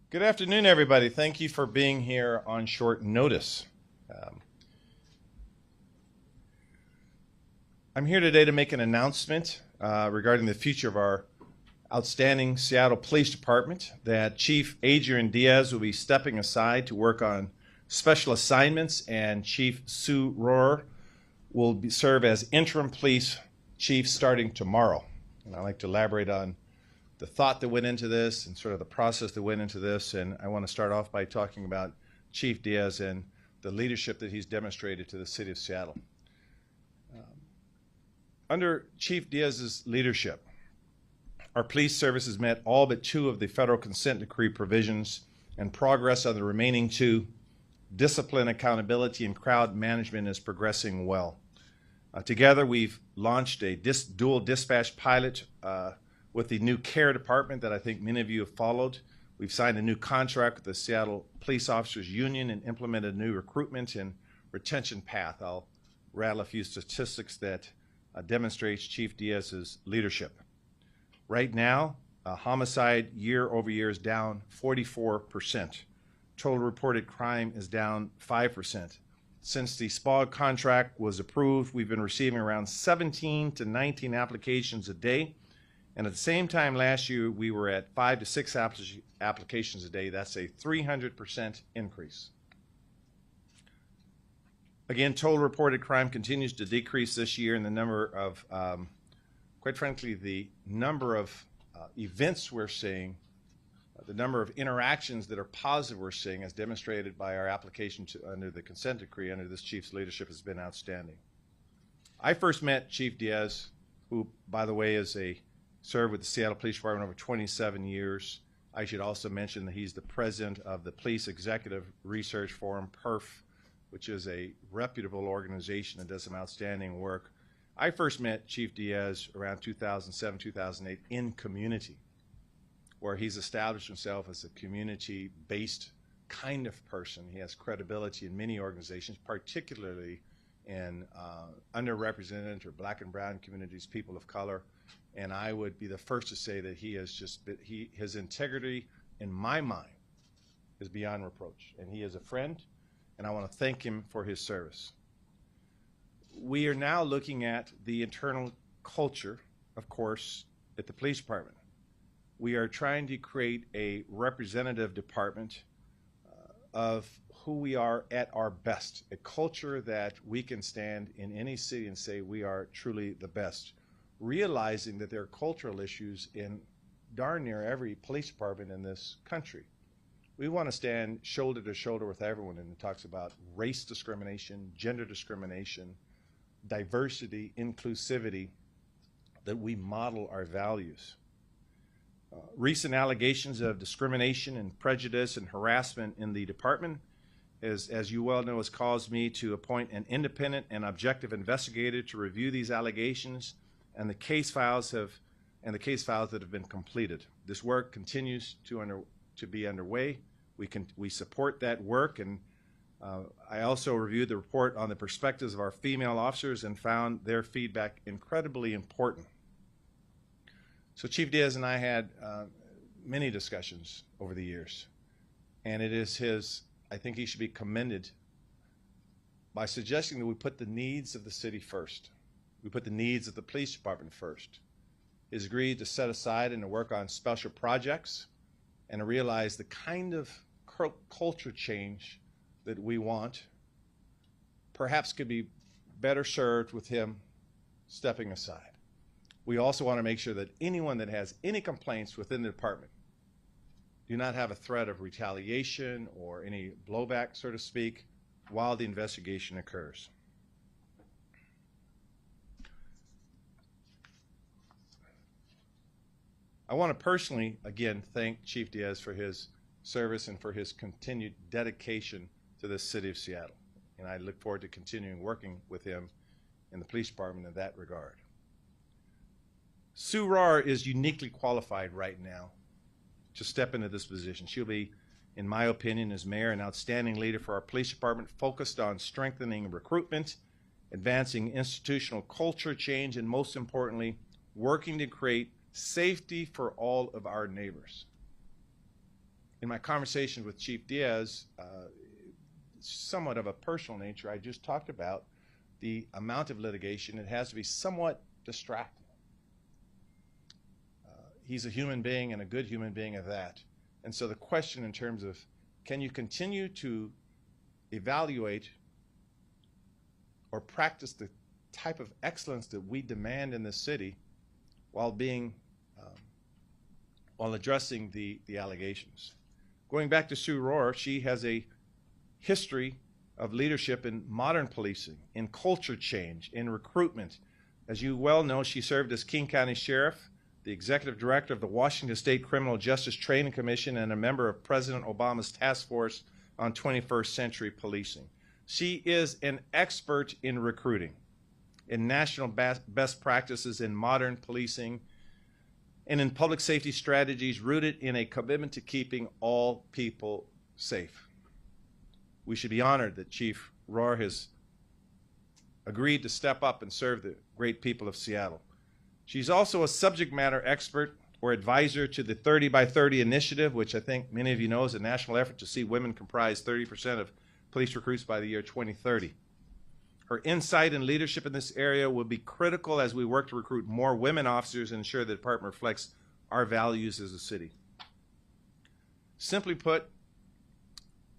Good afternoon, everybody. Thank you for being here on short notice. I'm here today to make an announcement regarding the future of our outstanding Seattle Police Department, that Chief Adrian Diaz will be stepping aside to work on special assignments, and Chief Sue Rohrer will serve as Interim Police Chief starting tomorrow. And I'd like to elaborate on the thought that went into this and sort of the process that went into this. And I want to start off by talking about Chief Diaz and the leadership that he's demonstrated to the city of Seattle. Under Chief Diaz's leadership, our police service has met all but two of the federal consent decree provisions, and progress on the remaining two, discipline, accountability, and crowd management, is progressing well. Together, we've launched a dual dispatch pilot with the new care department that I think many of you have followed. We've signed a new contract with the Seattle Police Officers Union and implemented a new recruitment and retention path. I'll rattle a few statistics that demonstrates Chief Diaz's leadership. Right now, homicide year over year is down 44%. Total reported crime is down 5%. Since the SPAW contract was approved, we've been receiving around 17 to 19 applications a day. And at the same time last year, we were at 5 to 6 applications a day. That's a 300% increase. Again, total reported crime continues to decrease this year, and the number of, quite frankly, the number of events we're seeing, the number of interactions that are positive we're seeing, as demonstrated by our application under the consent decree under this chief's leadership, has been outstanding. I first met Chief Diaz, who, by the way, served with the Seattle Police Department over 27 years. I should also mention that he's the president of the Police Executive Research Forum, PERF, which is a reputable organization that does some outstanding work. I first met Chief Diaz around 2007, 2008 in community, where he's established himself as a community-based kind of person. He has credibility in many organizations, particularly in underrepresented or black and brown communities, people of color. And I would be the first to say that his integrity, in my mind, is beyond reproach. And he is a friend, and I want to thank him for his service. We are now looking at the internal culture, of course, at the police department. We are trying to create a representative department of who we are at our best, a culture that we can stand in any city and say we are truly the best, realizing that there are cultural issues in darn near every police department in this country. We want to stand shoulder to shoulder with everyone, and it talks about race discrimination, gender discrimination, diversity, inclusivity, that we model our values. Recent allegations of discrimination and prejudice and harassment in the department, as you well know, has caused me to appoint an independent and objective investigator to review these allegations and the case files that have been completed. This work continues to be underway. We support that work, and I also reviewed the report on the perspectives of our female officers and found their feedback incredibly important. So Chief Diaz and I had many discussions over the years, and I think he should be commended by suggesting that we put the needs of the city first. We put the needs of the police department first. He's agreed to set aside and to work on special projects and to realize the kind of culture change that we want perhaps could be better served with him stepping aside. We also want to make sure that anyone that has any complaints within the department do not have a threat of retaliation or any blowback, so to speak, while the investigation occurs. I want to personally, again, thank Chief Diaz for his service and for his continued dedication to the city of Seattle. And I look forward to continuing working with him in the police department in that regard. Sue Rohrer is uniquely qualified right now to step into this position. She'll be, in my opinion, as mayor, an outstanding leader for our police department, focused on strengthening recruitment, advancing institutional culture change, and most importantly, working to create safety for all of our neighbors. in my conversation with Chief Diaz, somewhat of a personal nature, I just talked about the amount of litigation. It has to be somewhat distracting. He's a human being, and a good human being at that. And so the question in terms of, can you continue to evaluate or practice the type of excellence that we demand in this city while being, while addressing the allegations? Going back to Sue Rohr, she has a history of leadership in modern policing, in culture change, in recruitment. As you well know, she served as King County Sheriff, the Executive Director of the Washington State Criminal Justice Training Commission, and a member of President Obama's Task Force on 21st Century Policing. She is an expert in recruiting, in national best practices in modern policing, and in public safety strategies rooted in a commitment to keeping all people safe. We should be honored that Chief Rohr has agreed to step up and serve the great people of Seattle. She's also a subject matter expert or advisor to the 30 by 30 initiative, which I think many of you know is a national effort to see women comprise 30% of police recruits by the year 2030. Her insight and leadership in this area will be critical as we work to recruit more women officers and ensure the department reflects our values as a city. Simply put,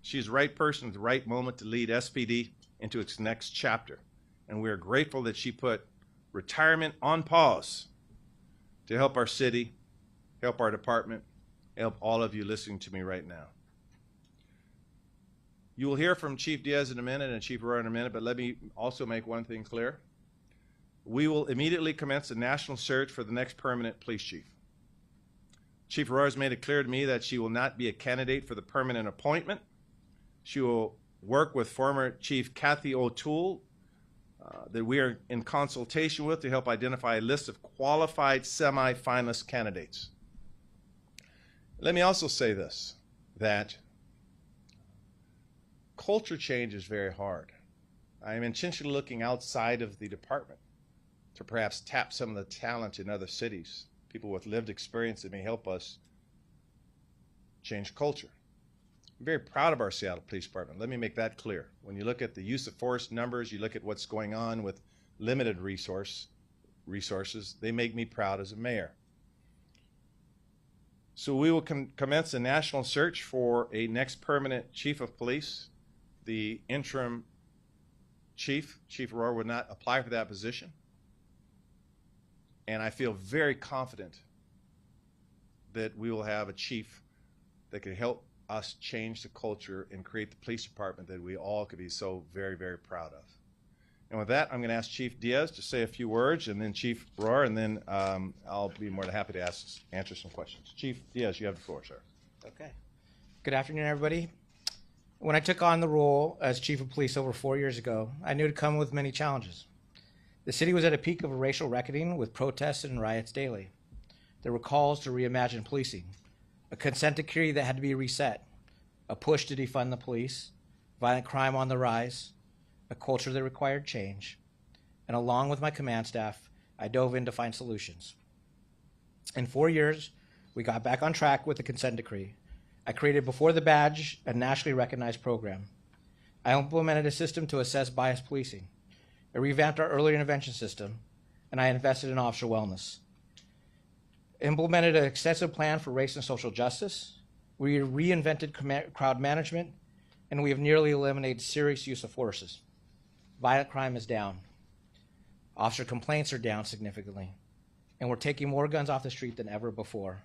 she's the right person at the right moment to lead SPD into its next chapter. And we are grateful that she put retirement on pause to help our city, help our department, help all of you listening to me right now. You will hear from Chief Diaz in a minute and Chief Rohr in a minute, but let me also make one thing clear. We will immediately commence a national search for the next permanent police chief. Chief Rohr has made it clear to me that she will not be a candidate for the permanent appointment. She will work with former Chief Kathy O'Toole that we are in consultation with to help identify a list of qualified semi-finalist candidates. Let me also say this, that culture change is very hard. I am intentionally looking outside of the department to perhaps tap some of the talent in other cities, people with lived experience that may help us change culture. I'm very proud of our Seattle Police Department. Let me make that clear. When you look at the use of force numbers, you look at what's going on with limited resources, they make me proud as a mayor. So we will commence a national search for a next permanent chief of police. The interim chief, Chief Rohr, would not apply for that position. And I feel very confident that we will have a chief that can help us change the culture and create the police department that we all could be so very, very proud of. And with that, I'm going to ask Chief Diaz to say a few words, and then Chief Rohr, and then I'll be more than happy to answer some questions. Chief Diaz, you have the floor, sir. Okay. Good afternoon, everybody. When I took on the role as Chief of Police over 4 years ago, I knew it would come with many challenges. The city was at a peak of a racial reckoning with protests and riots daily. There were calls to reimagine policing, a consent decree that had to be reset, a push to defund the police, violent crime on the rise, a culture that required change, and along with my command staff, I dove in to find solutions. In 4 years, we got back on track with the consent decree. I created Before the Badge, a nationally recognized program. I implemented a system to assess bias policing. I revamped our early intervention system, and I invested in officer wellness. Implemented an extensive plan for race and social justice. We reinvented crowd management, and we have nearly eliminated serious use of forces. Violent crime is down. Officer complaints are down significantly, and we're taking more guns off the street than ever before.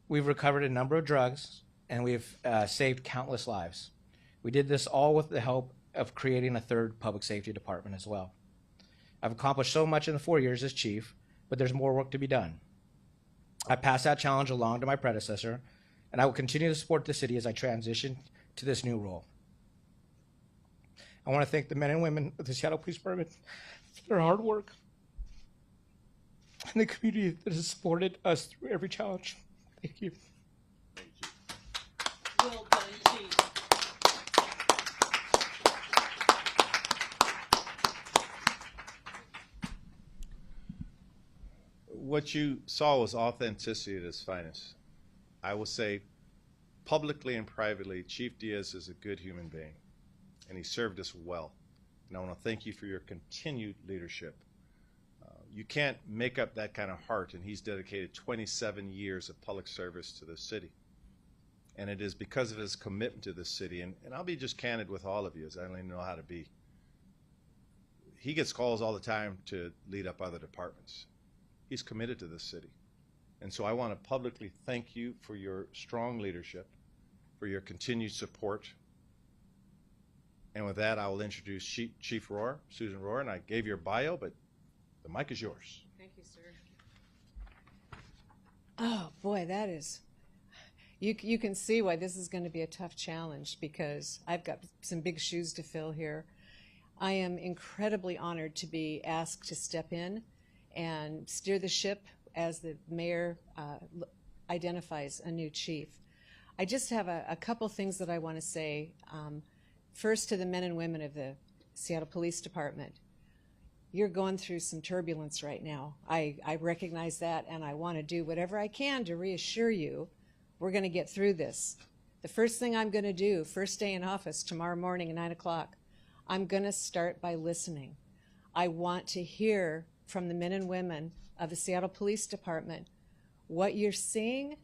We've recovered a number of drugs, and we've saved countless lives. We did this all with the help of creating a third public safety department as well. I've accomplished so much in the 4 years as chief, but there's more work to be done. I pass that challenge along to my predecessor, and I will continue to support the city as I transition to this new role. I want to thank the men and women of the Seattle Police Department for their hard work and the community that has supported us through every challenge. Thank you. Well done, Chief. What you saw was authenticity at its finest. I will say publicly and privately, Chief Diaz is a good human being, and he served us well. And I want to thank you for your continued leadership. You can't make up that kind of heart, and he's dedicated 27 years of public service to the city. And it is because of his commitment to this city, and I'll be just candid with all of you, as I don't even know how to be. He gets calls all the time to lead up other departments. He's committed to this city. And so I want to publicly thank you for your strong leadership, for your continued support. And with that, I will introduce Chief Rohr, Susan Rohr, and I gave your bio, but the mic is yours. Thank you, sir. Oh, boy, that is... You can see why this is going to be a tough challenge, because I've got some big shoes to fill here. I am incredibly honored to be asked to step in and steer the ship as the mayor identifies a new chief. I just have a couple things that I want to say. First, to the men and women of the Seattle Police Department. You're going through some turbulence right now. I recognize that, and I want to do whatever I can to reassure you we're going to get through this. The first thing I'm going to do, first day in office, tomorrow morning at 9 o'clock, I'm going to start by listening. I want to hear from the men and women of the Seattle Police Department what you're seeing,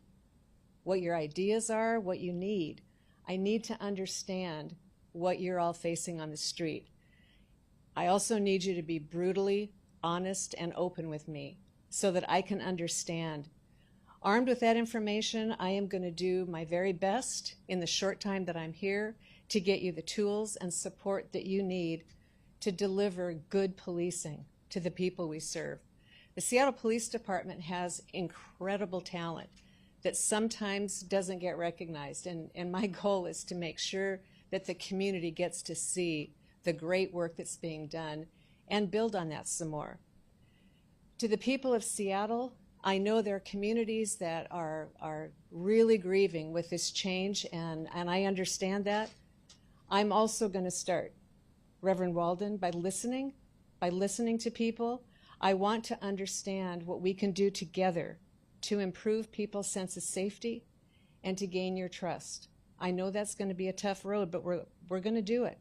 what your ideas are, what you need. I need to understand what you're all facing on the street. I also need you to be brutally honest and open with me so that I can understand. Armed with that information, I am going to do my very best in the short time that I'm here to get you the tools and support that you need to deliver good policing to the people we serve. The Seattle Police Department has incredible talent that sometimes doesn't get recognized, and my goal is to make sure that the community gets to see the great work that's being done and build on that some more. To the people of Seattle, I know there are communities that are really grieving with this change, and I understand that. I'm also going to start, Reverend Walden, by listening to people. I want to understand what we can do together to improve people's sense of safety and to gain your trust. I know that's going to be a tough road, but we're going to do it.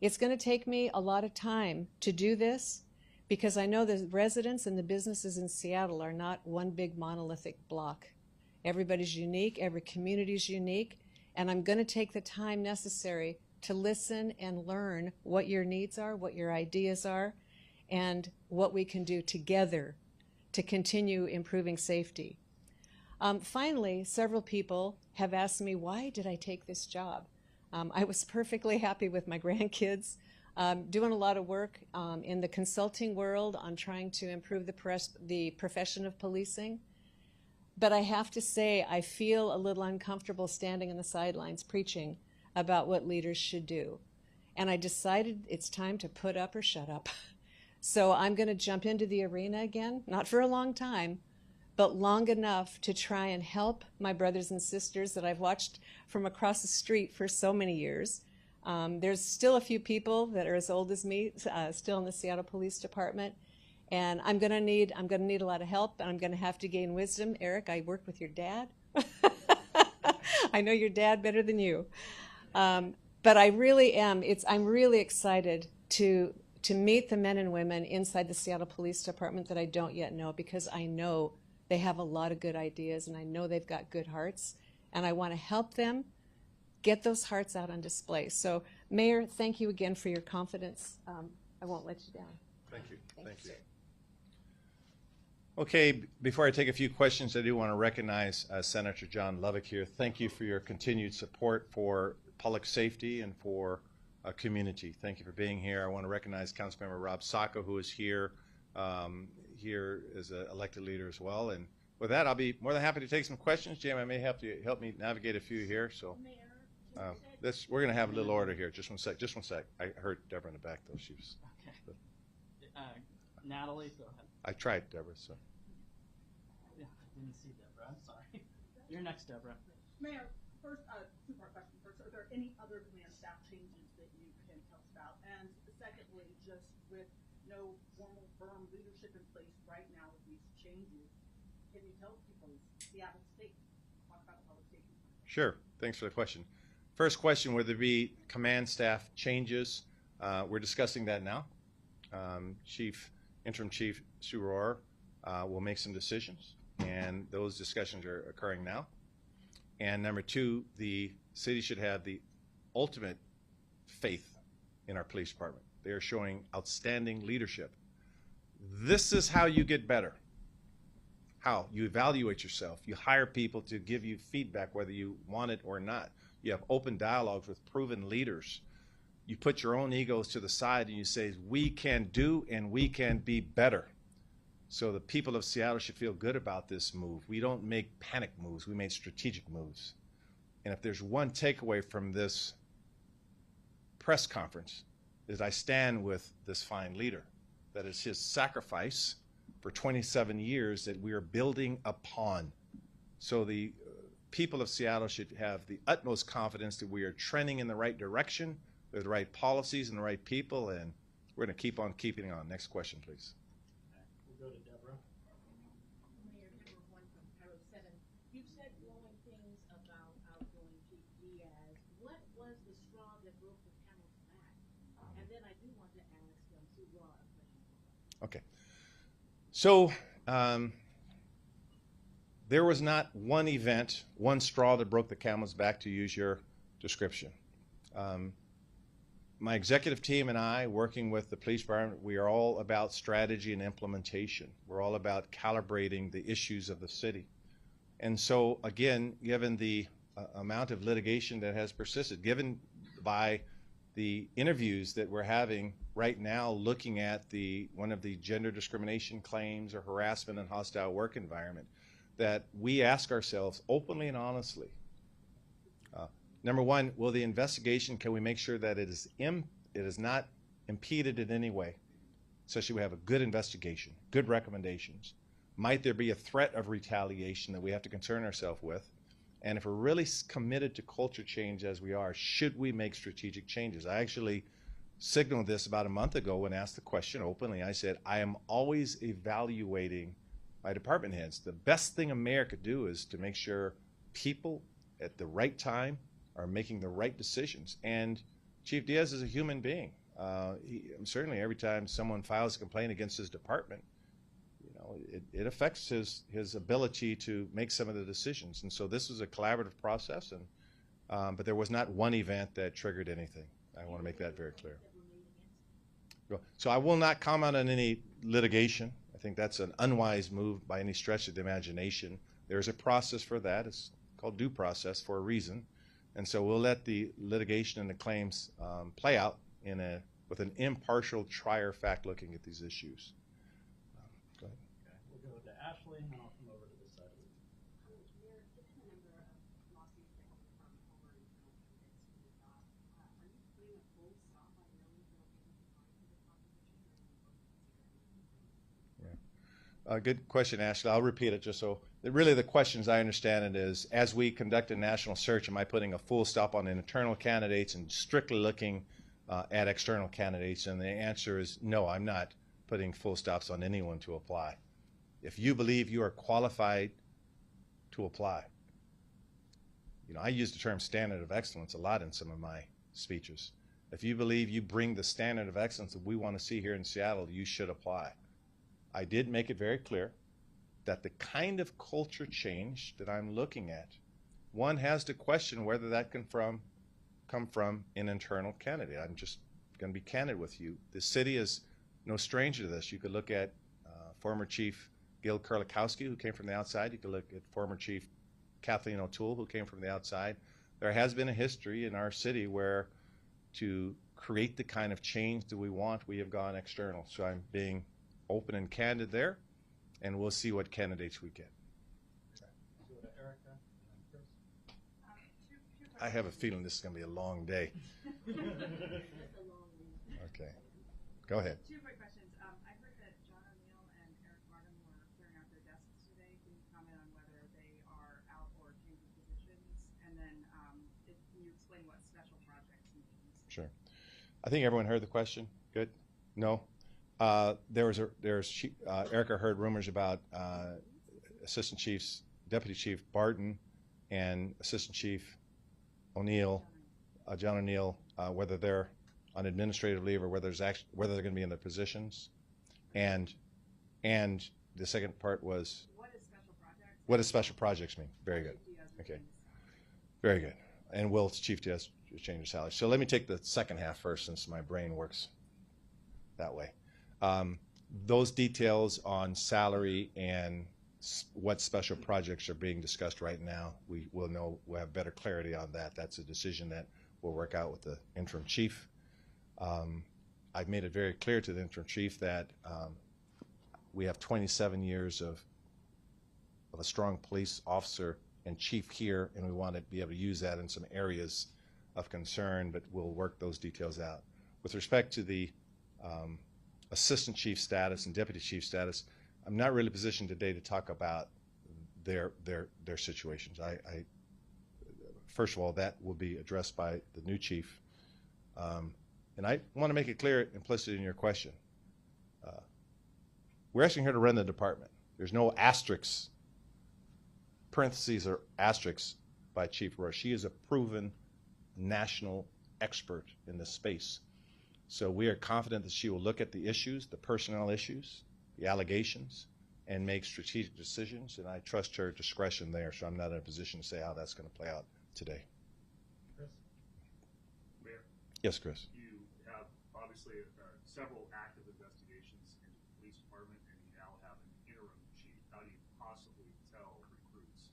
It's going to take me a lot of time to do this, because I know the residents and the businesses in Seattle are not one big monolithic block. Everybody's unique, every community's unique, and I'm going to take the time necessary to listen and learn what your needs are, what your ideas are, and what we can do together to continue improving safety. Finally, several people have asked me, why did I take this job? I was perfectly happy with my grandkids. Doing a lot of work in the consulting world on trying to improve the profession of policing. But I have to say, I feel a little uncomfortable standing on the sidelines preaching about what leaders should do. And I decided it's time to put up or shut up. So I'm going to jump into the arena again, not for a long time, but long enough to try and help my brothers and sisters that I've watched from across the street for so many years. There's still a few people that are as old as me, still in the Seattle Police Department, and I'm gonna need a lot of help, and I'm gonna have to gain wisdom. Eric, I work with your dad. I know your dad better than you, but I really am. I'm really excited to meet the men and women inside the Seattle Police Department that I don't yet know, because I know they have a lot of good ideas, and I know they've got good hearts, and I want to help them get those hearts out on display. So, Mayor, thank you again for your confidence. I won't let you down. Thank you. Thank you. Okay, before I take a few questions, I do want to recognize Senator John Lovick here. Thank you for your continued support for public safety and for community. Thank you for being here. I want to recognize Councilmember Rob Sacco, who is here as an elected leader as well. And with that, I'll be more than happy to take some questions. Jim, I may have to help me navigate a few here. So. We're going to have a little order here. Just one sec. Just one sec. I heard Deborah in the back, though. She was. Okay. Natalie, go ahead. I tried, Deborah. So. Yeah, I didn't see Deborah. I'm sorry. You're next, Deborah. Mayor, first, two-part question. First, are there any other command staff changes that you can tell us about? And secondly, just with no formal, firm leadership in place right now with these changes, can you tell people Seattle State? Talk about the public safety. Sure. Thanks for the question. First question, would there be command staff changes? We're discussing that now. Interim Chief Suror will make some decisions, and those discussions are occurring now. And number two, the city should have the ultimate faith in our police department. They are showing outstanding leadership. This is how you get better. How? You evaluate yourself. You hire people to give you feedback whether you want it or not. You have open dialogues with proven leaders. You put your own egos to the side and you say, we can do and we can be better. So the people of Seattle should feel good about this move. We don't make panic moves. We make strategic moves. And if there's one takeaway from this press conference, is I stand with this fine leader. That is his sacrifice for 27 years that we are building upon. So the people of Seattle should have the utmost confidence that we are trending in the right direction with the right policies and the right people, and we're going to keep on keeping on. Next question, please. We'll go to Deborah. Mayor, number one from Cairo 7. You said glowing things about outgoing Chief Diaz. What was the straw that broke the camel's back? And then I do want to ask Sue Raw a question. Okay. So there was not one event, one straw that broke the camel's back, to use your description. My executive team and I, working with the police department, we are all about strategy and implementation. We're all about calibrating the issues of the city. And so, again, given the amount of litigation that has persisted, given by the interviews that we're having right now looking at one of the gender discrimination claims or harassment and hostile work environment, that we ask ourselves openly and honestly, number one, will the investigation, can we make sure that it is not impeded in any way, such that we have a good investigation, good recommendations? Might there be a threat of retaliation that we have to concern ourselves with? And if we're really committed to culture change as we are, should we make strategic changes? I actually signaled this about a month ago and asked the question openly. I said, I am always evaluating my department heads. The best thing a mayor could do is to make sure people at the right time are making the right decisions. And Chief Diaz is a human being. Certainly every time someone files a complaint against his department, it affects his ability to make some of the decisions. And so this is a collaborative process, but there was not one event that triggered anything. I want to make that very clear. So I will not comment on any litigation. I think that's an unwise move by any stretch of the imagination. There's a process for that. It's called due process for a reason. And so we'll let the litigation and the claims play out with an impartial trier fact looking at these issues. Go ahead. Okay, we'll go to Ashley, and then I'll come over to this side of the room. Mayor, given the number of lawsuits that have come over in the candidates for the job, are you putting a full stop on no legal agency for the proposition? Good question, Ashley. I'll repeat it just so. Really, the questions I understand it is, as we conduct a national search, am I putting a full stop on internal candidates and strictly looking at external candidates? And the answer is no, I'm not putting full stops on anyone to apply. If you believe you are qualified to apply, I use the term standard of excellence a lot in some of my speeches. If you believe you bring the standard of excellence that we want to see here in Seattle, you should apply. I did make it very clear that the kind of culture change that I'm looking at, one has to question whether that can come from an internal candidate. I'm just going to be candid with you. The city is no stranger to this. You could look at former Chief Gil Kurlikowski, who came from the outside. You could look at former Chief Kathleen O'Toole, who came from the outside. There has been a history in our city where to create the kind of change that we want, we have gone external. So I'm being open and candid there, and we'll see what candidates we get. We'll go to Erica, and then Chris. I have a feeling this is going to be a long day. Okay. Go ahead. Two quick questions. I heard that John O'Neill and Eric Martin were clearing out their desks today. Can you comment on whether they are out or changing positions? And then can you explain what special projects means? Sure. I think everyone heard the question. Good? No? Erica heard rumors about Deputy Chief Barton and Assistant Chief O'Neill, John O'Neill, whether they're on administrative leave or whether they're going to be in their positions, and the second part was What is special projects? what does special projects mean? Very good. Okay. Very good. And will Chief Diaz change his salary? So let me take the second half first, since my brain works that way. Those details on salary and what special projects are being discussed right now, we will know, we'll have better clarity on that. That's a decision that we'll work out with the interim chief. I've made it very clear to the interim chief that we have 27 years of a strong police officer and chief here, and we want to be able to use that in some areas of concern, but we'll work those details out. With respect to the assistant chief status and deputy chief status, I'm not really positioned today to talk about their situations. First of all, that will be addressed by the new chief. And I want to make it clear, implicit in your question, we're asking her to run the department. There's no asterisks, parentheses or asterisks by Chief Roy. She is a proven national expert in this space. So we are confident that she will look at the issues, the personnel issues, the allegations, and make strategic decisions, and I trust her discretion there, so I'm not in a position to say how that's going to play out today. Chris? Mayor? Yes, Chris. You have obviously several active investigations in the police department, and you now have an interim chief. How do you possibly tell recruits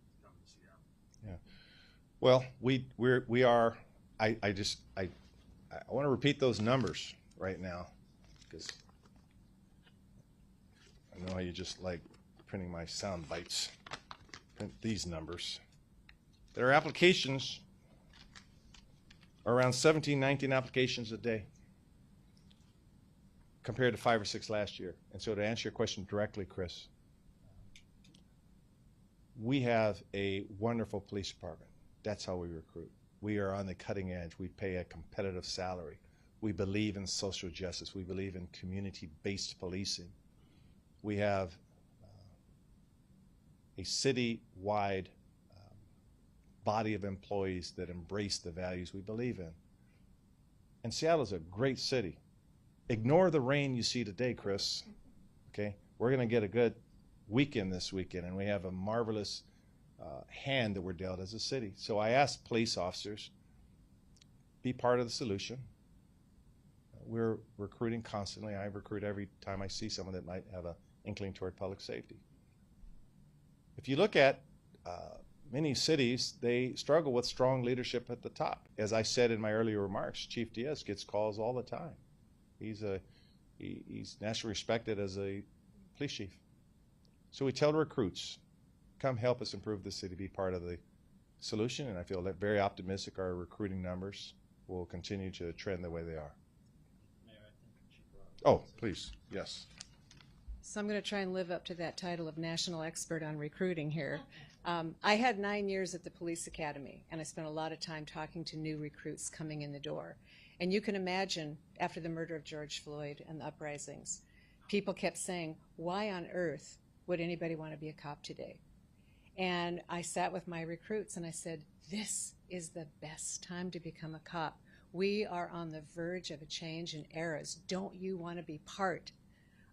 to come to Seattle? Yeah. Well, we are. I want to repeat those numbers right now, because I know how you just like printing my sound bites. Print these numbers. There are applications, around 17, 19 applications a day, compared to 5 or 6 last year. And so to answer your question directly, Chris, we have a wonderful police department. That's how we recruit. We are on the cutting edge. We pay a competitive salary. We believe in social justice. We believe in community-based policing. We have a city-wide body of employees that embrace the values we believe in. And Seattle is a great city. Ignore the rain you see today, Chris. Okay? We're going to get a good weekend this weekend, and we have a marvelous hand that we're dealt as a city. So I ask police officers, be part of the solution. We're recruiting constantly. I recruit every time I see someone that might have an inkling toward public safety. If you look at many cities, they struggle with strong leadership at the top. As I said in my earlier remarks, Chief Diaz gets calls all the time. He's nationally respected as a police chief. So we tell recruits, come help us improve the city, be part of the solution, and I feel very optimistic our recruiting numbers will continue to trend the way they are. Mayor, I think Chief Roy. Oh, please, yes. So I'm going to try and live up to that title of national expert on recruiting here. I had 9 years at the police academy, and I spent a lot of time talking to new recruits coming in the door. And you can imagine, after the murder of George Floyd and the uprisings, people kept saying, why on earth would anybody want to be a cop today? And I sat with my recruits and I said, this is the best time to become a cop. We are on the verge of a change in eras. Don't you want to be part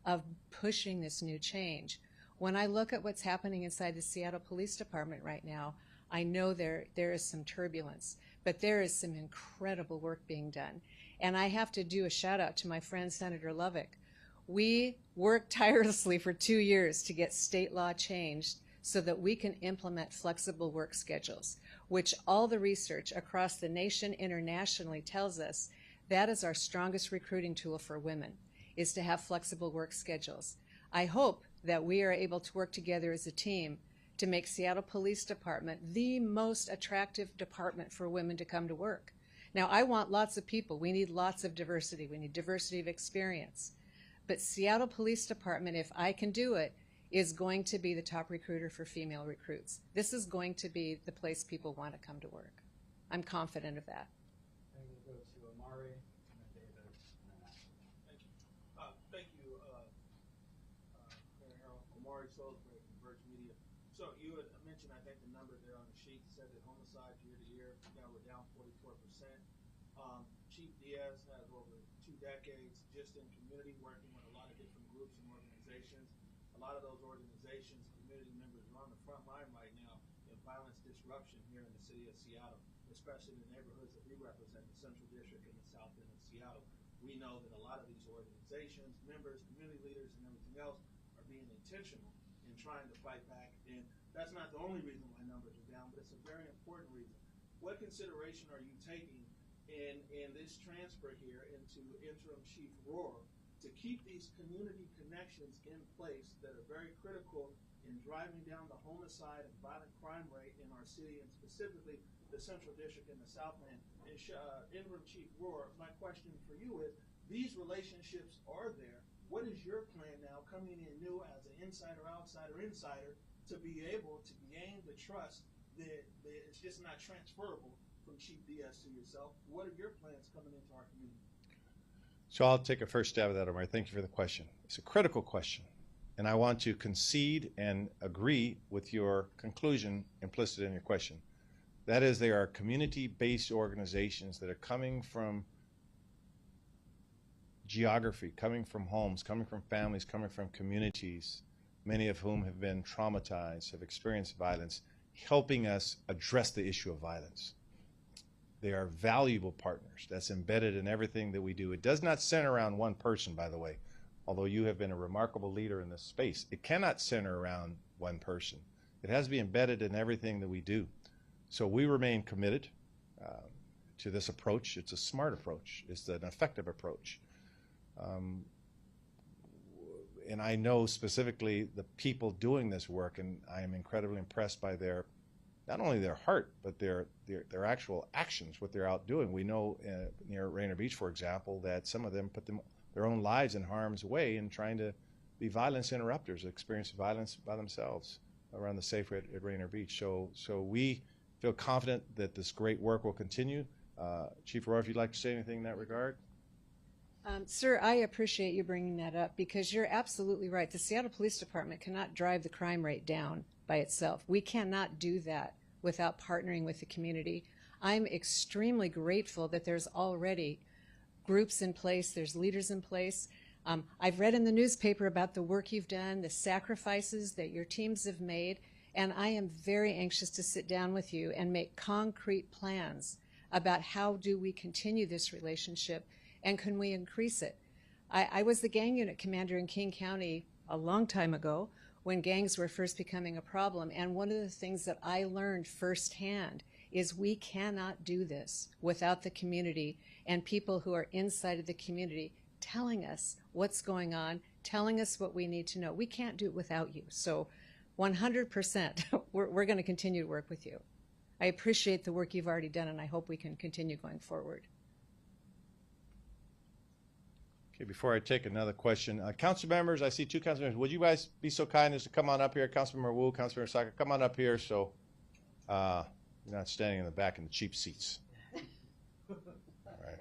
of pushing this new change? When I look at what's happening inside the Seattle Police Department right now, I know there is some turbulence, but there is some incredible work being done. And I have to do a shout out to my friend Senator Lovick. We worked tirelessly for 2 years to get state law changed so that we can implement flexible work schedules, which all the research across the nation internationally tells us that is our strongest recruiting tool for women, is to have flexible work schedules. I hope that we are able to work together as a team to make Seattle Police Department the most attractive department for women to come to work. Now, I want lots of people. We need lots of diversity. We need diversity of experience. But Seattle Police Department, if I can do it, is going to be the top recruiter for female recruits. This is going to be the place people want to come to work. I'm confident of that. And we'll go to Amari, and then David, and then Ashley. Thank you. Mayor Harrell. Amari Salisbury from Verge Media. So you had mentioned, I think, the number there on the sheet Chief said that homicides year to year, we're down 44%. Chief Diaz has over 2 decades just in community working with a lot of different groups and organizations. A lot of those organizations, community members are on the front line right now in violence disruption here in the city of Seattle, especially in the neighborhoods that we represent, the Central District and the South End of Seattle. We know that a lot of these organizations, members, community leaders, and everything else are being intentional in trying to fight back. And that's not the only reason why numbers are down, but it's a very important reason. What consideration are you taking in this transfer here into Interim Chief Rohr to keep these community connections in place that are very critical in driving down the homicide and violent crime rate in our city, and specifically the Central District and the Southland? And Interim Chief Rohr, my question for you is, these relationships are there. What is your plan now, coming in new as an insider, outsider, insider, to be able to gain the trust that it's just not transferable from Chief Diaz to yourself? What are your plans coming into our community? So I'll take a first stab at that, Omar. Thank you for the question. It's a critical question, and I want to concede and agree with your conclusion implicit in your question. That is, they are community-based organizations that are coming from geography, coming from homes, coming from families, coming from communities, many of whom have been traumatized, have experienced violence, helping us address the issue of violence. They are valuable partners. That's embedded in everything that we do. It does not center around one person, by the way, although you have been a remarkable leader in this space. It cannot center around one person. It has to be embedded in everything that we do. So we remain committed to this approach. It's a smart approach. It's an effective approach. And I know specifically the people doing this work, and I am incredibly impressed by their, not only their heart, but their actual actions, what they're out doing. We know near Rainier Beach, for example, that some of them put their own lives in harm's way in trying to be violence interrupters, experience violence by themselves around the safe at Rainier Beach. So we feel confident that this great work will continue. Chief Rohr, if you'd like to say anything in that regard. Sir, I appreciate you bringing that up, because you're absolutely right. The Seattle Police Department cannot drive the crime rate down by itself. We cannot do that without partnering with the community. I'm extremely grateful that there's already groups in place, there's leaders in place. I've read in the newspaper about the work you've done, the sacrifices that your teams have made, and I am very anxious to sit down with you and make concrete plans about how do we continue this relationship and can we increase it. I was the gang unit commander in King County a long time ago when gangs were first becoming a problem, and one of the things that I learned firsthand is we cannot do this without the community and people who are inside of the community telling us what's going on, telling us what we need to know. We can't do it without you. So 100%, we're going to continue to work with you. I appreciate the work you've already done, and I hope we can continue going forward. Okay, before I take another question, council members, I see two council members. Would you guys be so kind as to come on up here? Councilmember Wu, Councilmember Saka, come on up here so you're not standing in the back in the cheap seats. All right.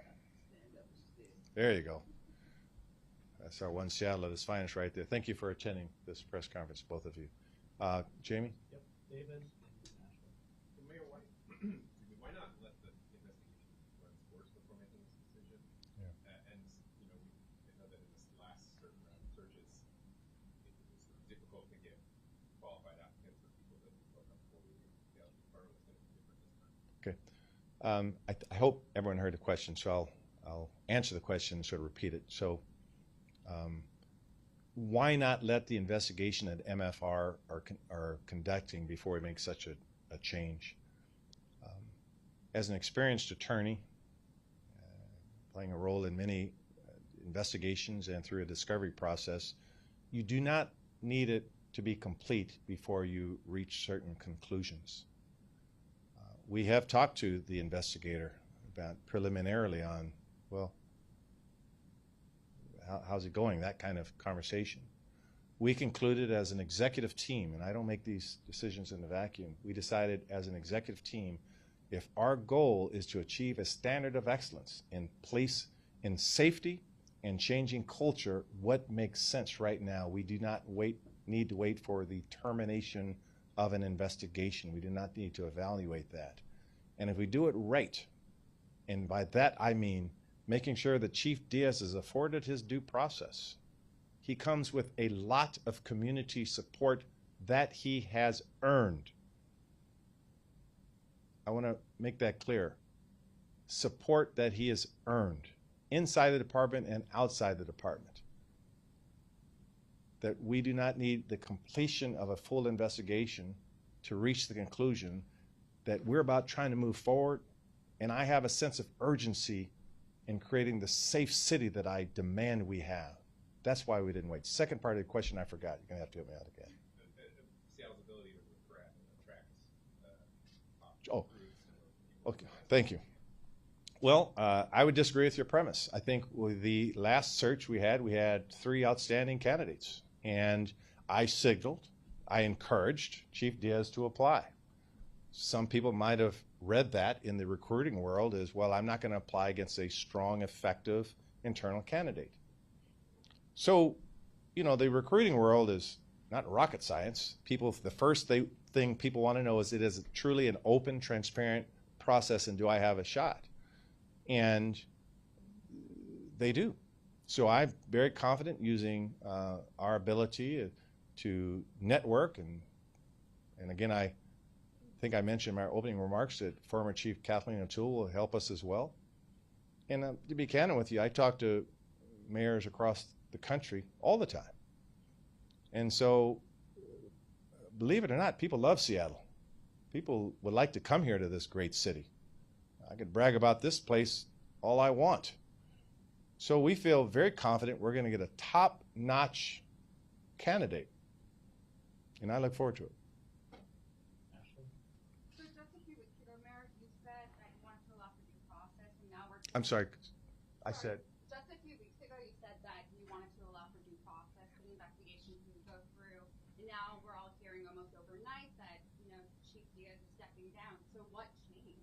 There you go. That's our one Seattle at its finest right there. Thank you for attending this press conference, both of you. Jamie? Yep, David. Mayor, why not let the investigation run its course before making this decision? Yeah. And you know, I know that in this last certain round of searches, it was difficult to get qualified applicants for people that look up for the department was going to be different this time. Okay. I hope everyone heard the question, so I'll answer the question and sort of repeat it. So why not let the investigation that MFR are conducting before we make such a change? As an experienced attorney, playing a role in many investigations and through a discovery process, you do not need it to be complete before you reach certain conclusions. We have talked to the investigator about preliminarily on, well, how's it going, that kind of conversation. We concluded as an executive team, and I don't make these decisions in a vacuum, we decided as an executive team, if our goal is to achieve a standard of excellence in place, in safety and changing culture, what makes sense right now? We do not need to wait for the termination of an investigation. We do not need to evaluate that. And if we do it right, and by that I mean making sure that Chief Diaz is afforded his due process, he comes with a lot of community support that he has earned. I want to make that clear. Support that he has earned inside the department and outside the department. That we do not need the completion of a full investigation to reach the conclusion that we're about trying to move forward, and I have a sense of urgency in creating the safe city that I demand we have. That's why we didn't wait. Second part of the question I forgot. You're going to have to help me out again. Seattle's ability to attract Oh, okay. Thank you. Well, I would disagree with your premise. I think with the last search we had 3 outstanding candidates, and I signaled, I encouraged Chief Diaz to apply. Some people might have read that in the recruiting world as, well, I'm not going to apply against a strong, effective internal candidate. So, you know, the recruiting world is not rocket science. People, the first thing people want to know is, it is truly an open, transparent process, and do I have a shot? And they do. So I'm very confident using our ability to network, and again, I think I mentioned in my opening remarks that former Chief Kathleen O'Toole will help us as well. And to be candid with you, I talk to mayors across the country all the time. And so, believe it or not, people love Seattle. People would like to come here to this great city. I could brag about this place all I want. So we feel very confident we're going to get a top-notch candidate. And I look forward to it. So just a few weeks ago, Mayor, you said that you wanted to allow for due process, and now we're... I'm sorry. I said... Just a few weeks ago, you said that you wanted to allow for due process, the investigation to go through, and now we're all hearing almost overnight that, you know, Chief Diaz is stepping down. So what changed?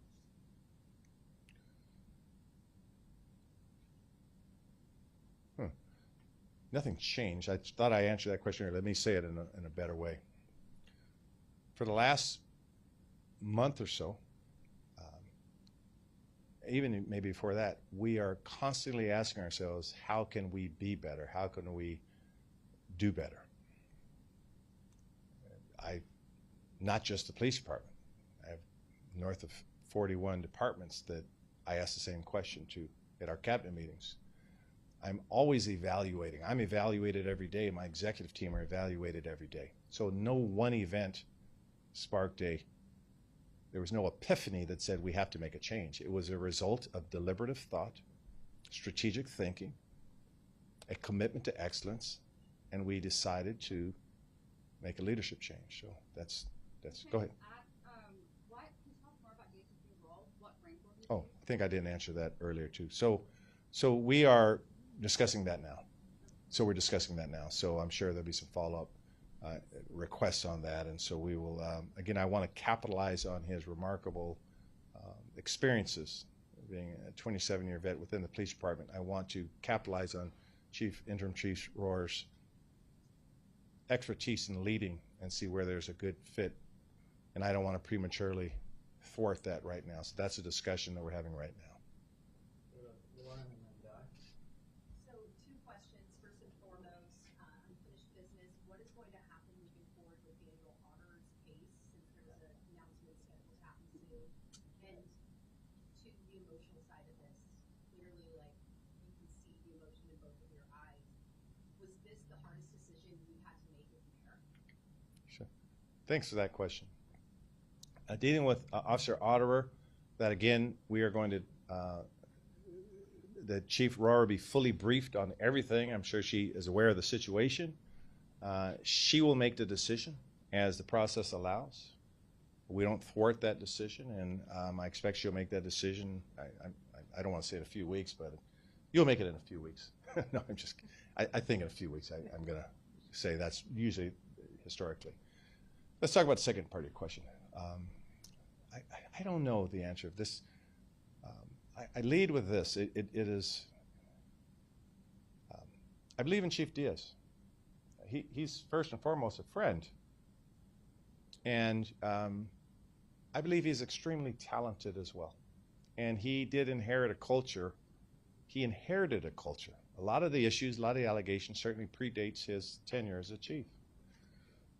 Nothing changed. I thought I answered that question earlier. Let me say it in a better way. For the last month or so, even maybe before that, we are constantly asking ourselves, how can we be better? How can we do better? Not just the police department. I have north of 41 departments that I ask the same question to at our cabinet meetings. I'm always evaluating. I'm evaluated every day. My executive team are evaluated every day. So no one event sparked there was no epiphany that said we have to make a change. It was a result of deliberative thought, strategic thinking, a commitment to excellence, and we decided to make a leadership change. So that's go ahead. Can you talk more about DSP's role? What rank will he Oh, I think I didn't answer that earlier too. So we are discussing that now. So I'm sure there'll be some follow-up requests on that. And so we will, again, I want to capitalize on his remarkable experiences, being a 27-year vet within the police department. I want to capitalize on Interim Chief Rohr's expertise in leading and see where there's a good fit. And I don't want to prematurely thwart that right now. So that's a discussion that we're having right now. So 2 questions. First and foremost, unfinished business. What is going to happen moving forward with the annual honors case, since there's an announcement scheduled to happen soon? And to the emotional side of this, clearly, like, you can see the emotion in both of your eyes. Was this the hardest decision you had to make as mayor? Sure. Thanks for that question. Dealing with Officer Otterer, that again, we are going to, the Chief Rohr will be fully briefed on everything. I'm sure she is aware of the situation. She will make the decision as the process allows. We don't thwart that decision, and I expect she'll make that decision. I don't want to say in a few weeks, but you'll make it in a few weeks. No, I'm just, I think in a few weeks. I'm going to say that's usually historically. Let's talk about the second part of your question. I don't know the answer of this. I lead with this. It is, I believe in Chief Diaz. He's first and foremost a friend. And I believe he's extremely talented as well. And he did inherit a culture. He inherited a culture. A lot of the issues, a lot of the allegations certainly predates his tenure as a chief.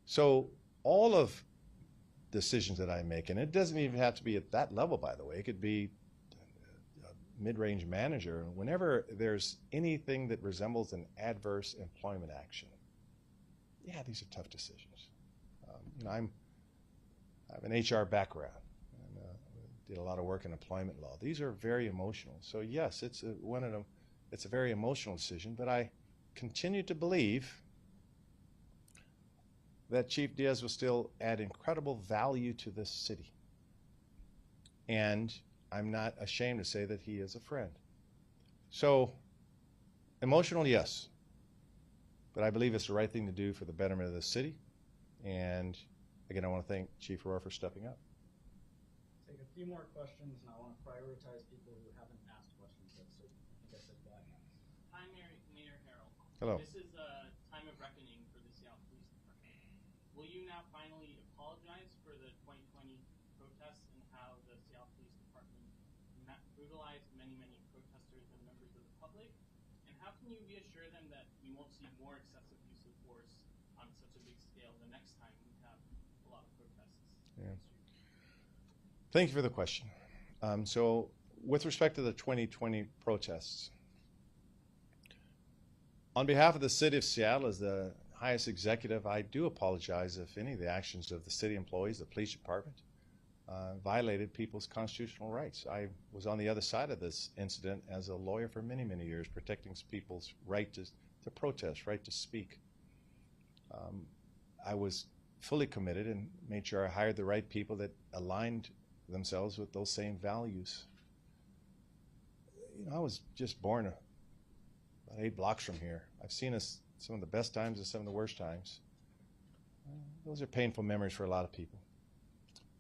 So all of decisions that I make, and it doesn't even have to be at that level, by the way. It could be a mid-range manager. Whenever there's anything that resembles an adverse employment action, yeah, these are tough decisions. You know, I have an HR background and did a lot of work in employment law. These are very emotional. So yes, it's a very emotional decision, but I continue to believe that Chief Diaz will still add incredible value to this city. And I'm not ashamed to say that he is a friend. So, emotional, yes. But I believe it's the right thing to do for the betterment of the city. And again, I want to thank Chief Rohr for stepping up. Take a few more questions, and I want to prioritize people who haven't asked questions yet. So I think I said that. Hi, Mayor Harrell. Hello. This is a time of reckoning for the Seattle Police Department. Will you now finally apologize for the 2020 protests and how the Seattle Police Department brutalized many protesters and members of the public? And how can you reassure them that we won't see more excessive use of force on such a big scale the next time we have a lot of protests? Yeah. Thank you for the question. So with respect to the 2020 protests, on behalf of the city of Seattle as the highest executive, I do apologize if any of the actions of the city employees, the police department, violated people's constitutional rights. I was on the other side of this incident as a lawyer for many years, protecting people's right to protest, right to speak. I was fully committed and made sure I hired the right people that aligned themselves with those same values. You know, I was just born about 8 blocks from here. I've seen some of the best times and some of the worst times. Those are painful memories for a lot of people.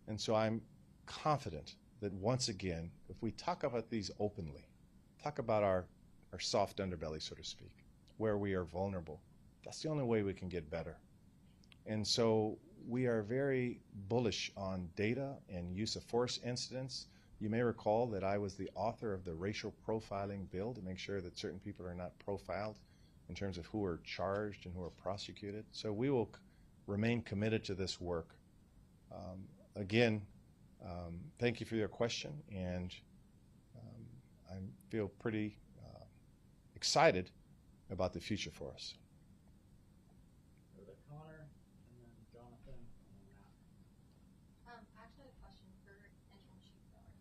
And so I'm confident that once again, if we talk about these openly, talk about our soft underbelly, so to speak, where we are vulnerable, that's the only way we can get better. And so we are very bullish on data and use of force incidents. You may recall that I was the author of the racial profiling bill to make sure that certain people are not profiled in terms of who are charged and who are prosecuted. So we will remain committed to this work. Again, thank you for your question, and I feel pretty excited about the future for us. Go to Connor, and then Jonathan, and then Matt. I actually have a question for Interim Chief Miller.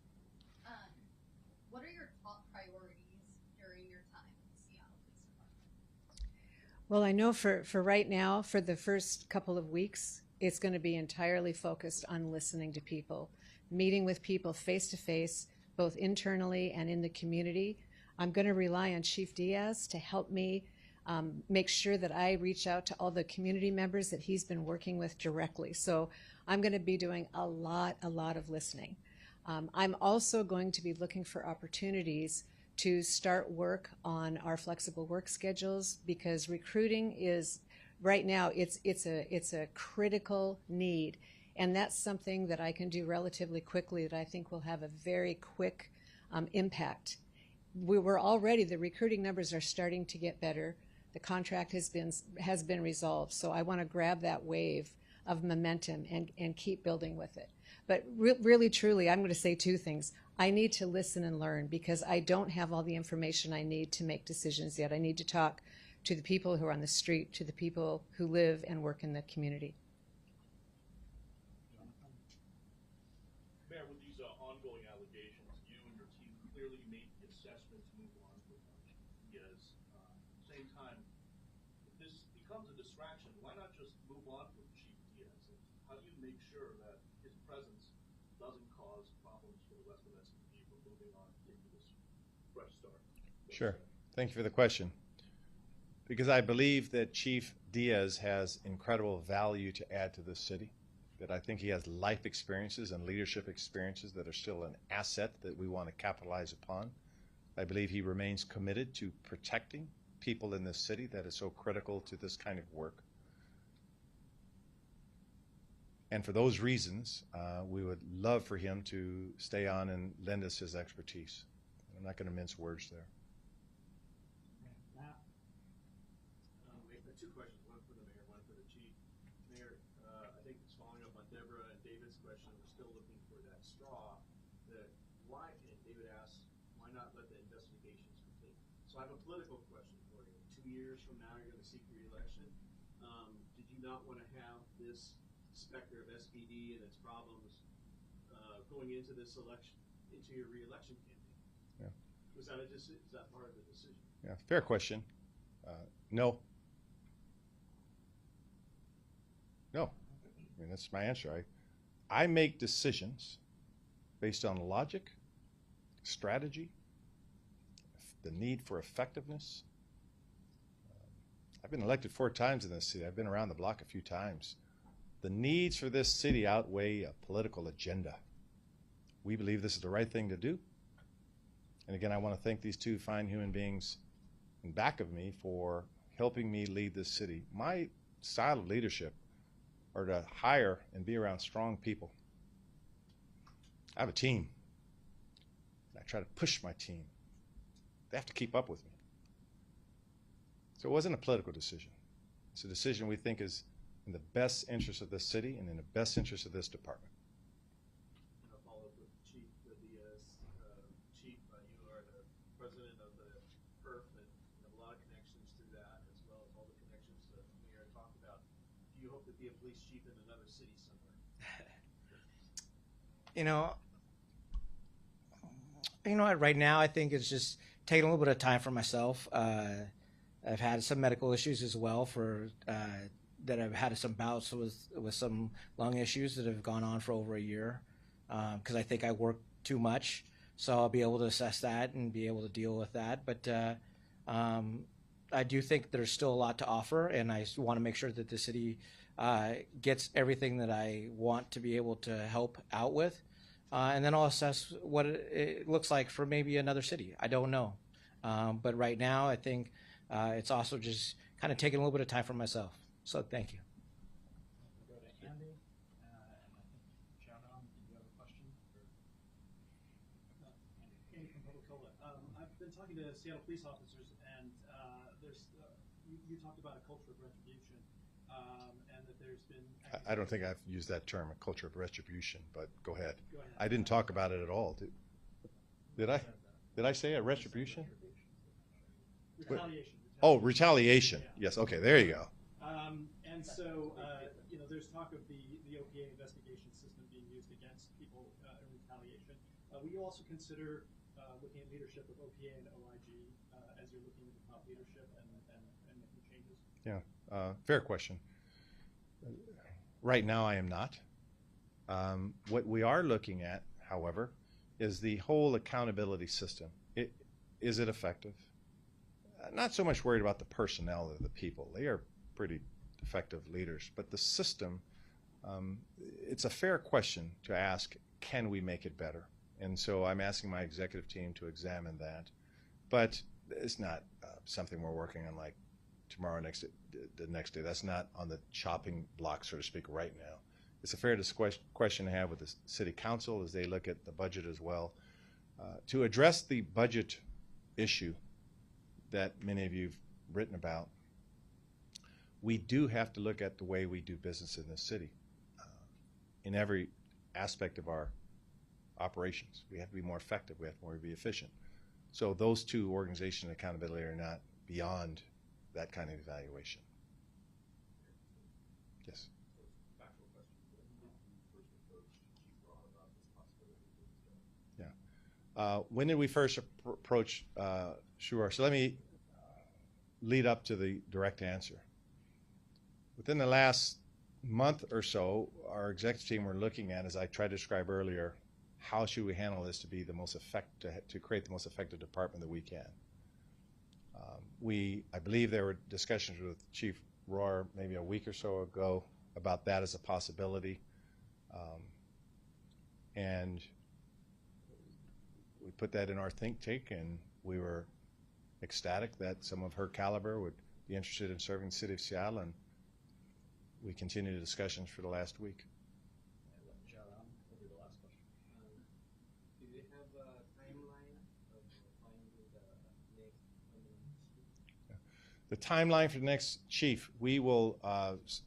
What are your top priorities during your time with the Seattle Police Department? Well, I know for right now, for the first couple of weeks, it's going to be entirely focused on listening to people, meeting with people face to face, both internally and in the community. I'm going to rely on Chief Diaz to help me make sure that I reach out to all the community members that he's been working with directly. So I'm going to be doing a lot of listening. I'm also going to be looking for opportunities to start work on our flexible work schedules, because recruiting is, right now, it's a critical need. And that's something that I can do relatively quickly that I think will have a very quick impact. We're already, the recruiting numbers are starting to get better. The contract has been resolved. So I want to grab that wave of momentum and keep building with it. But really, truly, I'm going to say 2 things. I need to listen and learn, because I don't have all the information I need to make decisions yet. I need to talk to the people who are on the street, to the people who live and work in the community. Mayor, with these ongoing allegations, you and your team clearly made the assessment to move on with Diaz. At the same time, if this becomes a distraction, why not just move on with Chief Diaz? And how do you make sure that his presence doesn't cause problems for the rest of SPD from moving on into this fresh start? Sure. Thank you for the question. Because I believe that Chief Diaz has incredible value to add to this city, that I think he has life experiences and leadership experiences that are still an asset that we want to capitalize upon. I believe he remains committed to protecting people in this city that is so critical to this kind of work. And for those reasons, we would love for him to stay on and lend us his expertise. I'm not going to mince words there. Matt? Two questions, one for the mayor, one for the chief. Mayor, I think it's following up on Deborah and David's question. We're still looking for that straw. That why? And David asked, why not let the investigations complete? So I have a political question for you. 2 years from now, you're going to seek re-election. Did you not want to have this specter of SPD and its problems going into this election, into your re-election campaign? Yeah. Was that is that part of the decision? Yeah, fair question. No. No. I mean, that's my answer. I make decisions based on logic, strategy, the need for effectiveness. I've been elected 4 times in this city. I've been around the block a few times. The needs for this city outweigh a political agenda. We believe this is the right thing to do. And again, I want to thank these 2 fine human beings in back of me for helping me lead this city. My style of leadership are to hire and be around strong people. I have a team. I try to push my team. They have to keep up with me. So it wasn't a political decision. It's a decision we think is in the best interest of this city and in the best interest of this department. And I'll follow up with Chief Diaz. Chief, you are the president of the PERF and you have a lot of connections through that, as well as all the connections that the mayor talked about. Do you hope to be a police chief in another city somewhere? Right now I think it's just taking a little bit of time for myself. I've had some medical issues as well that I've had some bouts with some lung issues that have gone on for over a year because I think I work too much. So I'll be able to assess that and be able to deal with that. But I do think there's still a lot to offer, and I want to make sure that the city gets everything that I want to be able to help out with. And then I'll assess what it looks like for maybe another city. I don't know. But right now, I think it's also just kind of taking a little bit of time for myself. So thank you. We'll go to Andy, and I think Shadon, do you have a question? Andy from Coca-Cola. I've been talking to Seattle police officers, and you talked about a culture of retribution, and that there's been... I don't think I've used that term, a culture of retribution, but go ahead. Go ahead. I didn't talk about it at all. Did I? Did I say a retribution? Retaliation. Oh, retaliation. Yeah. Yes, okay, there you go. And so, there's talk of the OPA investigation system being used against people in retaliation. Will you also consider looking at leadership of OPA and OIG as you're looking at the top leadership and making changes? Yeah, fair question. Right now, I am not. What we are looking at, however, is the whole accountability system. Is it effective? Not so much worried about the personnel of the people. They are pretty effective leaders. But the system, it's a fair question to ask, can we make it better? And so I'm asking my executive team to examine that. But it's not something we're working on like tomorrow, the next day. That's not on the chopping block, so to speak, right now. It's a fair question to have with the city council as they look at the budget as well. To address the budget issue that many of you have written about, we do have to look at the way we do business in this city in every aspect of our operations. We have to be more effective. We have to be efficient. So those 2 organization accountability are not beyond that kind of evaluation. Yes. Factual question. When did you first approach Chief Ron about this possibility of this job? Yeah. When did we first approach Sure. So let me lead up to the direct answer. Within the last month or so, our executive team were looking at, as I tried to describe earlier, how should we handle this to be the most to create the most effective department that we can. I believe there were discussions with Chief Rohr maybe a week or so ago about that as a possibility, and we put that in our think tank, and we were ecstatic that someone of her caliber would be interested in serving the city of Seattle, and we continued the discussions for the last week. The timeline for the next chief, we will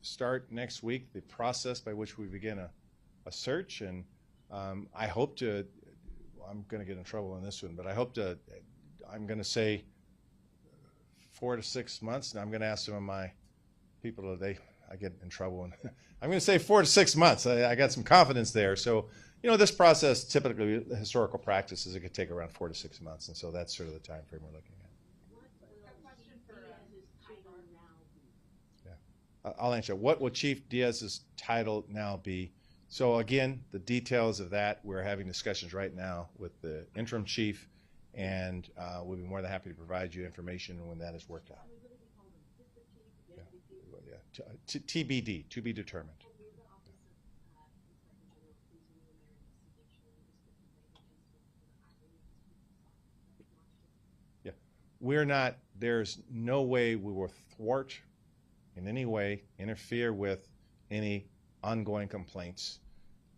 start next week the process by which we begin a search, and I hope to, I'm going to get in trouble on this one, but I hope to, I'm going to say 4 to 6 months, and I'm going to ask some of my people today, I get in trouble, and I'm going to say 4 to 6 months. I got some confidence there. So, you know, this process, typically, the historical practice is it could take around 4 to 6 months, and so that's sort of the time frame we're looking at. I'll answer. What will Chief Diaz's title now be? So again, the details of that, we're having discussions right now with the interim chief, and we'll be more than happy to provide you information when that is worked out. Yeah. TBD, to be determined. Yeah, we're not, there's no way we will thwart in any way, interfere with any ongoing complaints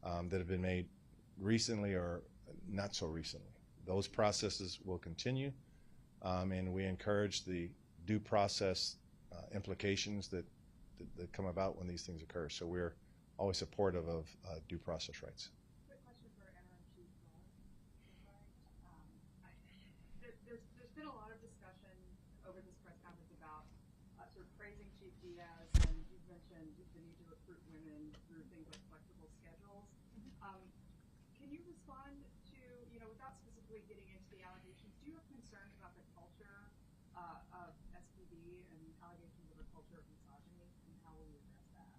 that have been made recently or not so recently. Those processes will continue, and we encourage the due process implications that come about when these things occur. So we're always supportive of due process rights. Quick question for Interim Chief. There's been a lot of discussion over this press conference about sort of praising Chief Diaz, and you've mentioned the need to recruit women through things like flexible schedules. Can you respond to, you know, without specifically getting into the allegations, do you have concerns about the culture of SPD and allegations of a culture of misogyny, and how will you address that?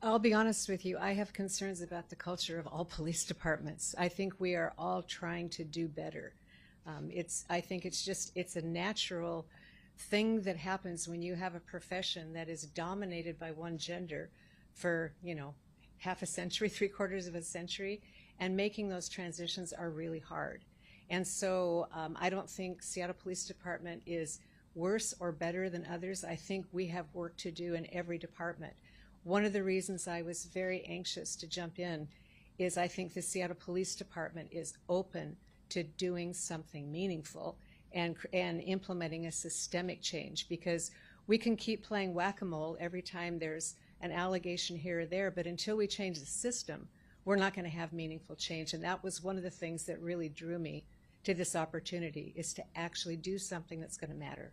I'll be honest with you, I have concerns about the culture of all police departments. I think we are all trying to do better. I think it's a natural thing that happens when you have a profession that is dominated by one gender for, you know, half a century, 3/4 of a century, and making those transitions are really hard. And so I don't think Seattle Police Department is worse or better than others. I think we have work to do in every department. One of the reasons I was very anxious to jump in is I think the Seattle Police Department is open to doing something meaningful and implementing a systemic change, because we can keep playing whack-a-mole every time there's an allegation here or there, but until we change the system, we're not going to have meaningful change. And that was one of the things that really drew me to this opportunity, is to actually do something that's going to matter.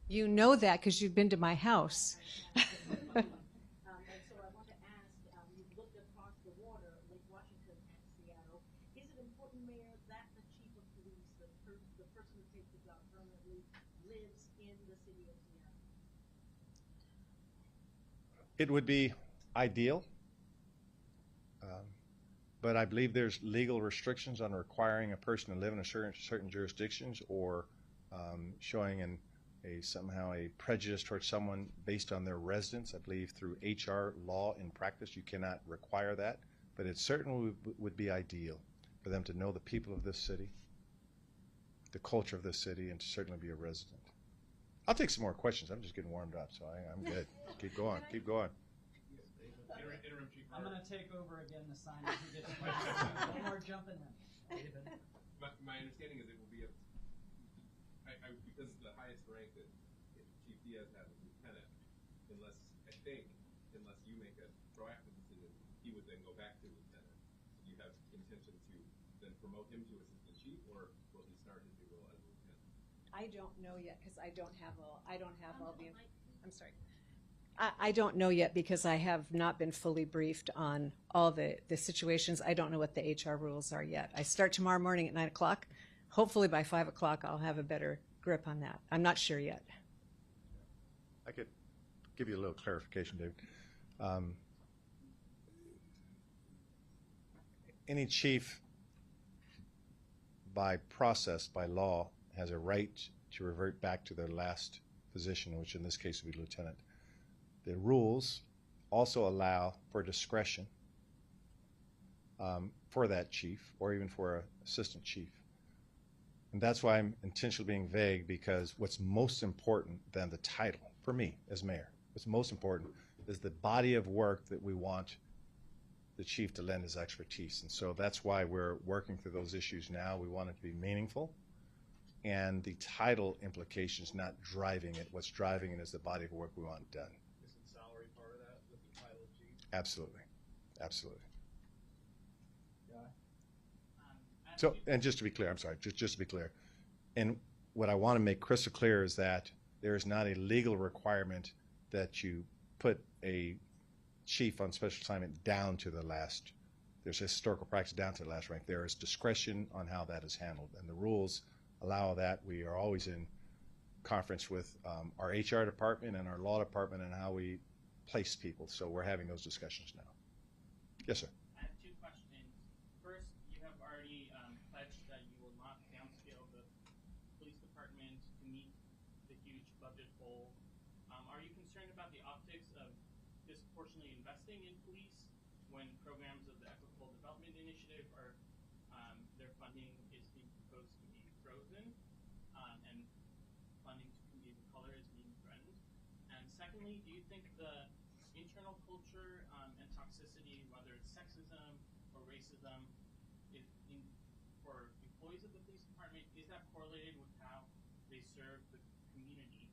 You know that because you've been to my house. And so I want to ask, you've looked across the water, Lake Washington and Seattle. Is it important, Mayor, that the chief of police, the person who takes the job permanently, lives in the city of Seattle? It would be ideal, but I believe there's legal restrictions on requiring a person to live in a certain jurisdictions, or showing somehow a prejudice towards someone based on their residence. I believe through HR law in practice you cannot require that, but it certainly would be ideal for them to know the people of this city, the culture of this city, and to certainly be a resident. I'll take some more questions. I'm just getting warmed up, so I'm good. Keep going. Keep going. Interim Chief. I'm going to take over again the sign as we get to questions. No more jumping in. David. My understanding is it will be because the highest rank that Chief Diaz has is lieutenant, unless you make a proactive decision, he would then go back to lieutenant. Do you have intention to then promote him to assistant chief, or will he start his new role as lieutenant? I don't know yet because I don't have all the. I'm sorry. I don't know yet because I have not been fully briefed on all the situations. I don't know what the HR rules are yet. I start tomorrow morning at 9 o'clock. Hopefully by 5 o'clock I'll have a better grip on that. I'm not sure yet. I could give you a little clarification, David. Any chief, by process, by law, has a right to revert back to their last position, which in this case would be lieutenant. The rules also allow for discretion for that chief, or even for an assistant chief. And that's why I'm intentionally being vague, because what's most important than the title, for me as mayor, what's most important is the body of work that we want the chief to lend his expertise. And so that's why we're working through those issues now. We want it to be meaningful. And the title implication is not driving it. What's driving it is the body of work we want done. Isn't salary part of that with the title of chief? Absolutely. Absolutely. Yeah. So, and just to be clear, I'm sorry, just to be clear, and what I want to make crystal clear is that there is not a legal requirement that you put a chief on special assignment down to the last, there's historical practice down to the last rank. There is discretion on how that is handled, and the rules allow that. We are always in conference with our HR department and our law department and how we place people, so we're having those discussions now. Yes, sir. I have two questions. First, you have already pledged that you will not downscale the police department to meet the huge budget hole. Are you concerned about the optics of disproportionately investing in police when programs of the Equitable Development Initiative are their funding is being proposed to be frozen, and funding to community of color is being threatened? And secondly, do you think the internal culture and toxicity, whether it's sexism or racism, for employees of the police department, is that correlated with how they serve the community?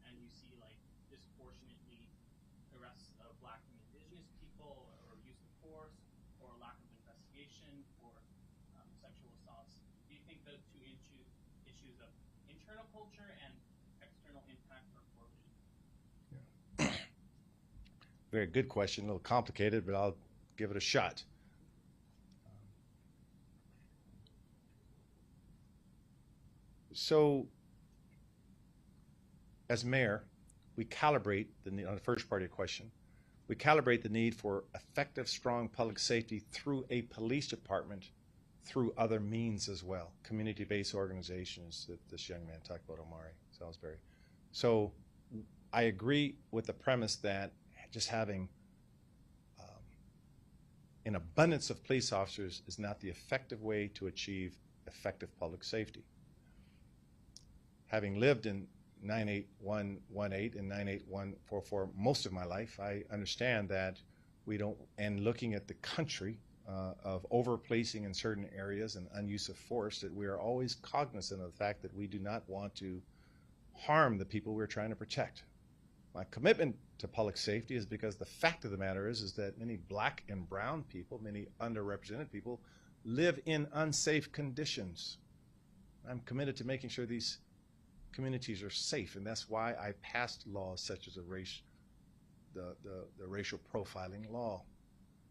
And you see like disproportionately arrests of Black and Indigenous people, or use of force, or lack of investigation for sexual assaults. Do you think those two issues of internal culture and external impact are correlated? Very good question, a little complicated, but I'll give it a shot. So, as mayor, we calibrate the need, on the first part of your question, we calibrate the need for effective, strong public safety through a police department, through other means as well. Community-based organizations that this young man talked about, Omari Salisbury. So I agree with the premise that just having an abundance of police officers is not the effective way to achieve effective public safety. Having lived in 98118 and 98144 most of my life, I understand that we don't, and looking at the country of over-policing in certain areas and unuse of force, that we are always cognizant of the fact that we do not want to harm the people we're trying to protect. My commitment to public safety is because the fact of the matter is that many Black and brown people, many underrepresented people, live in unsafe conditions. I'm committed to making sure these communities are safe, and that's why I passed laws such as the racial profiling law.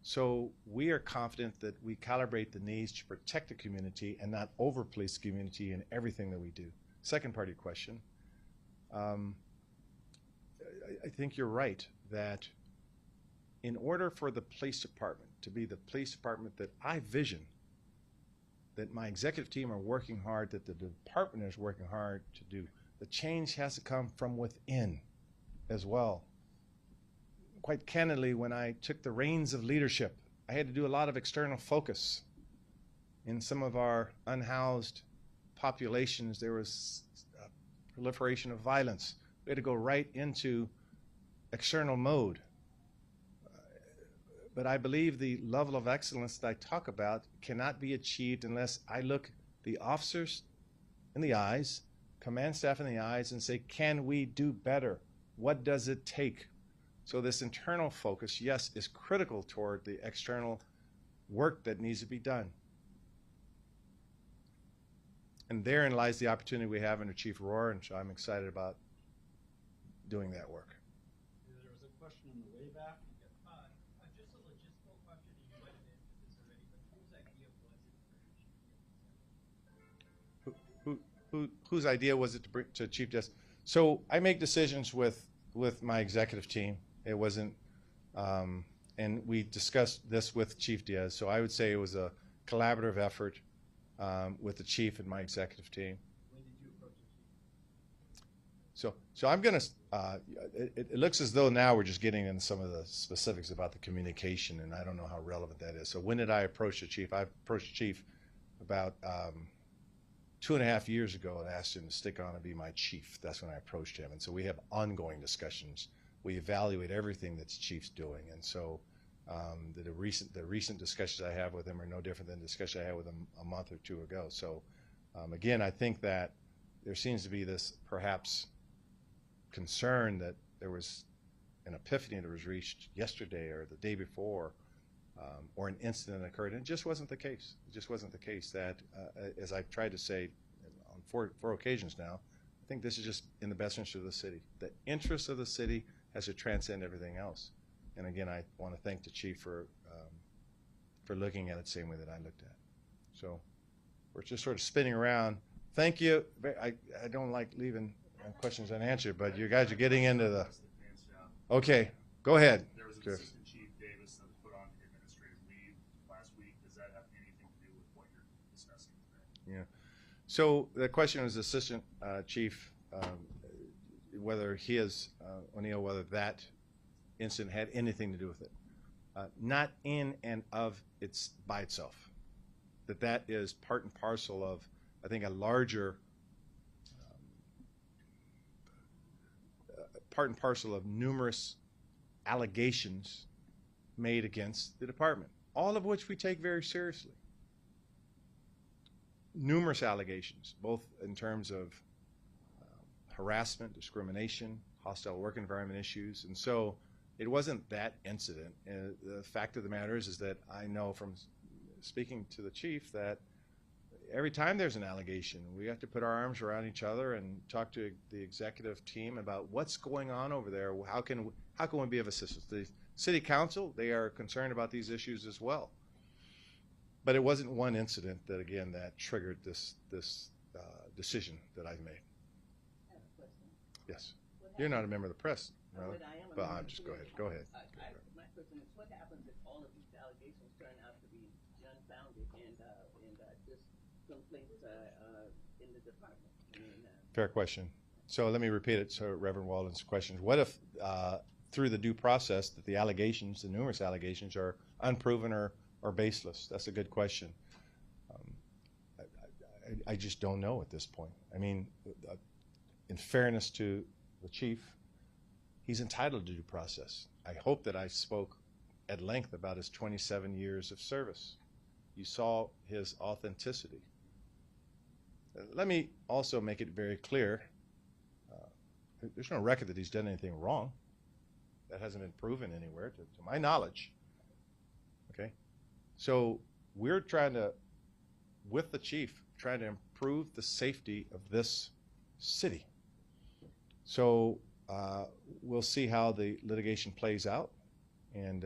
So we are confident that we calibrate the needs to protect the community and not over-police the community in everything that we do. Second part of your question, I think you're right that in order for the police department to be the police department that I vision, that my executive team are working hard, that the department is working hard to do, the change has to come from within as well. Quite candidly, when I took the reins of leadership, I had to do a lot of external focus. In some of our unhoused populations, there was a proliferation of violence. We had to go right into external mode. But I believe the level of excellence that I talk about cannot be achieved unless I look the officers in the eyes, command staff in the eyes, and say, can we do better? What does it take? So this internal focus, yes, is critical toward the external work that needs to be done. And therein lies the opportunity we have under Chief Rohr, and so I'm excited about doing that work. There was a question on the way back. Just a logistical question, and you might have answered this already, but whose idea was it for Whose idea was it to bring to Chief Justice? So I make decisions with my executive team. It wasn't, and we discussed this with Chief Diaz. So I would say it was a collaborative effort with the chief and my executive team. When did you approach the chief? So I'm going to, it looks as though now we're just getting into some of the specifics about the communication, and I don't know how relevant that is. So when did I approach the chief? I approached the chief about 2.5 years ago and asked him to stick on and be my chief. That's when I approached him. And so we have ongoing discussions. We evaluate everything that the chief's doing. And so The recent discussions I have with him are no different than the discussion I had with him a month or two ago. So again, I think that there seems to be this perhaps concern that there was an epiphany that was reached yesterday or the day before, or an incident occurred, and it just wasn't the case. It just wasn't the case. That, as I've tried to say on four occasions now, I think this is just in the best interest of the city. The interest of the city has to transcend everything else. And again, I want to thank the chief for looking at it the same way that I looked at it. So we're just sort of spinning around. Thank you. I don't like leaving questions unanswered, but you guys are getting into the. Okay, go ahead. There was an Assistant Chief Davis that was put on administrative leave last week. Does that have anything to do with what you're discussing today? Yeah. So the question was Assistant Chief, whether his O'Neill, whether that incident had anything to do with it. Not in and of its by itself. That is part and parcel of, I think, a larger part and parcel of numerous allegations made against the department, all of which we take very seriously. Numerous allegations, both in terms of harassment, discrimination, hostile work environment issues, and so it wasn't that incident. The fact of the matter is that I know from speaking to the chief that every time there's an allegation, we have to put our arms around each other and talk to the executive team about what's going on over there. How can we be of assistance? The city council, they are concerned about these issues as well. But it wasn't one incident that, again, that triggered this decision that I've made. I have a question. Yes. You're not a member of the press, No, really. but I am a But member I'm of just the go ahead. press. Go ahead. My question is, what happens if all of these allegations turn out to be unfounded and just complaints in the department? I mean, Fair question. So let me repeat it. So Reverend Walden's question: what if, through the due process, that the allegations, the numerous allegations, are unproven or baseless? That's a good question. I just don't know at this point. I mean, in fairness to the chief, he's entitled to due process. I hope that I spoke at length about his 27 years of service. You saw his authenticity. Let me also make it very clear, there's no record that he's done anything wrong. That hasn't been proven anywhere, to my knowledge. Okay? So we're trying to, with the chief, trying to improve the safety of this city. So we'll see how the litigation plays out, and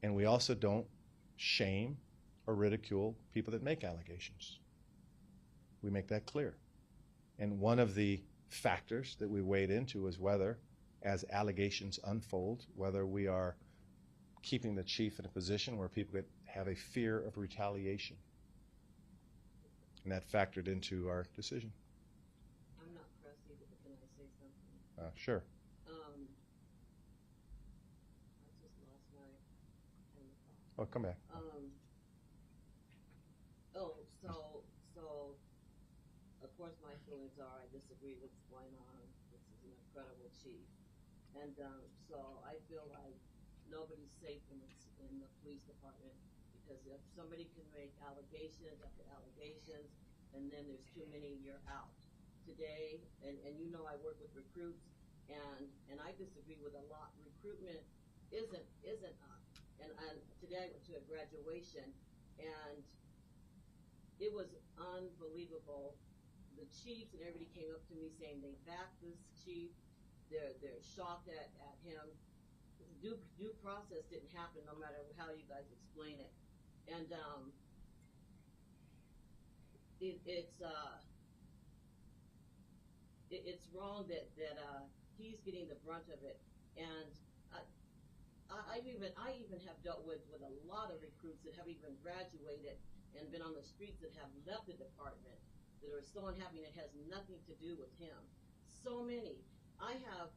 we also don't shame or ridicule people that make allegations. We make that clear. And one of the factors that we weighed into is whether, as allegations unfold, whether we are keeping the chief in a position where people could have a fear of retaliation. And that factored into our decision. I'm not pressy, but can I say something? Sure. I just lost my train of thought. Oh, come back. So, of course, my feelings are I disagree with what's going on. This is an incredible chief. And so I feel like nobody's safe in the police department, because if somebody can make allegations after allegations, and then there's too many, you're out. Today, and you know I work with recruits, and I disagree with a lot. Recruitment isn't up. And today I went to a graduation, and it was unbelievable. The chiefs and everybody came up to me saying they back this chief. They're shocked at him. Due process didn't happen, no matter how you guys explain it. And it's wrong that he's getting the brunt of it. And I even have dealt with a lot of recruits that have even graduated and been on the streets that have left the department, that are so unhappy, and it has nothing to do with him. So many. I have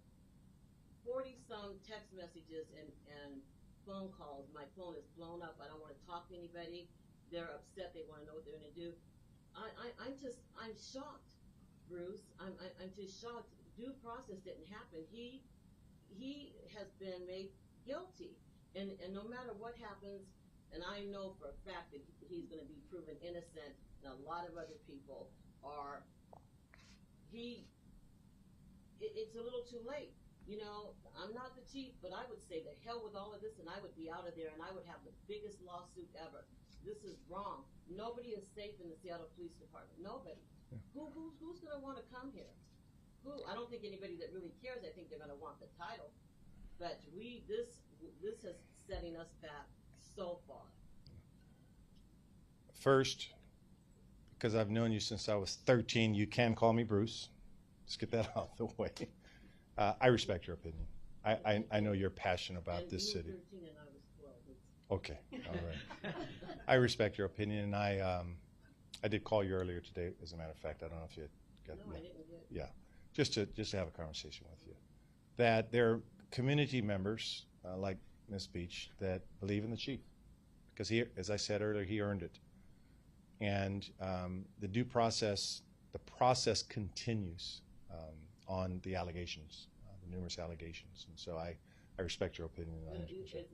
40-some text messages and phone calls. My phone is blown up. I don't want to talk to anybody. They're upset. They want to know what they're going to do. I'm shocked, Bruce. I'm just shocked. Due process didn't happen. He has been made guilty. And no matter what happens, and I know for a fact that he's going to be proven innocent, and a lot of other people are, it's a little too late. You know, I'm not the chief, but I would say the hell with all of this, and I would be out of there, and I would have the biggest lawsuit ever. This is wrong. Nobody is safe in the Seattle Police Department. Nobody. Yeah. Who's going to want to come here? Who? I don't think anybody that really cares. I think they're going to want the title. But this is setting us back so far. First, because I've known you since I was 13, you can call me Bruce. Let's get that out of the way. I respect your opinion. I know you're passionate about this city. 13 and I was 12. Okay, all right. I respect your opinion, and I did call you earlier today. As a matter of fact, I don't know if you got. No, I didn't get. Yeah, just to have a conversation with you. That there are community members like Ms. Beach that believe in the chief, because he, as I said earlier, he earned it. And the due process, the process continues on the allegations, the numerous allegations. And so I respect your opinion 100%.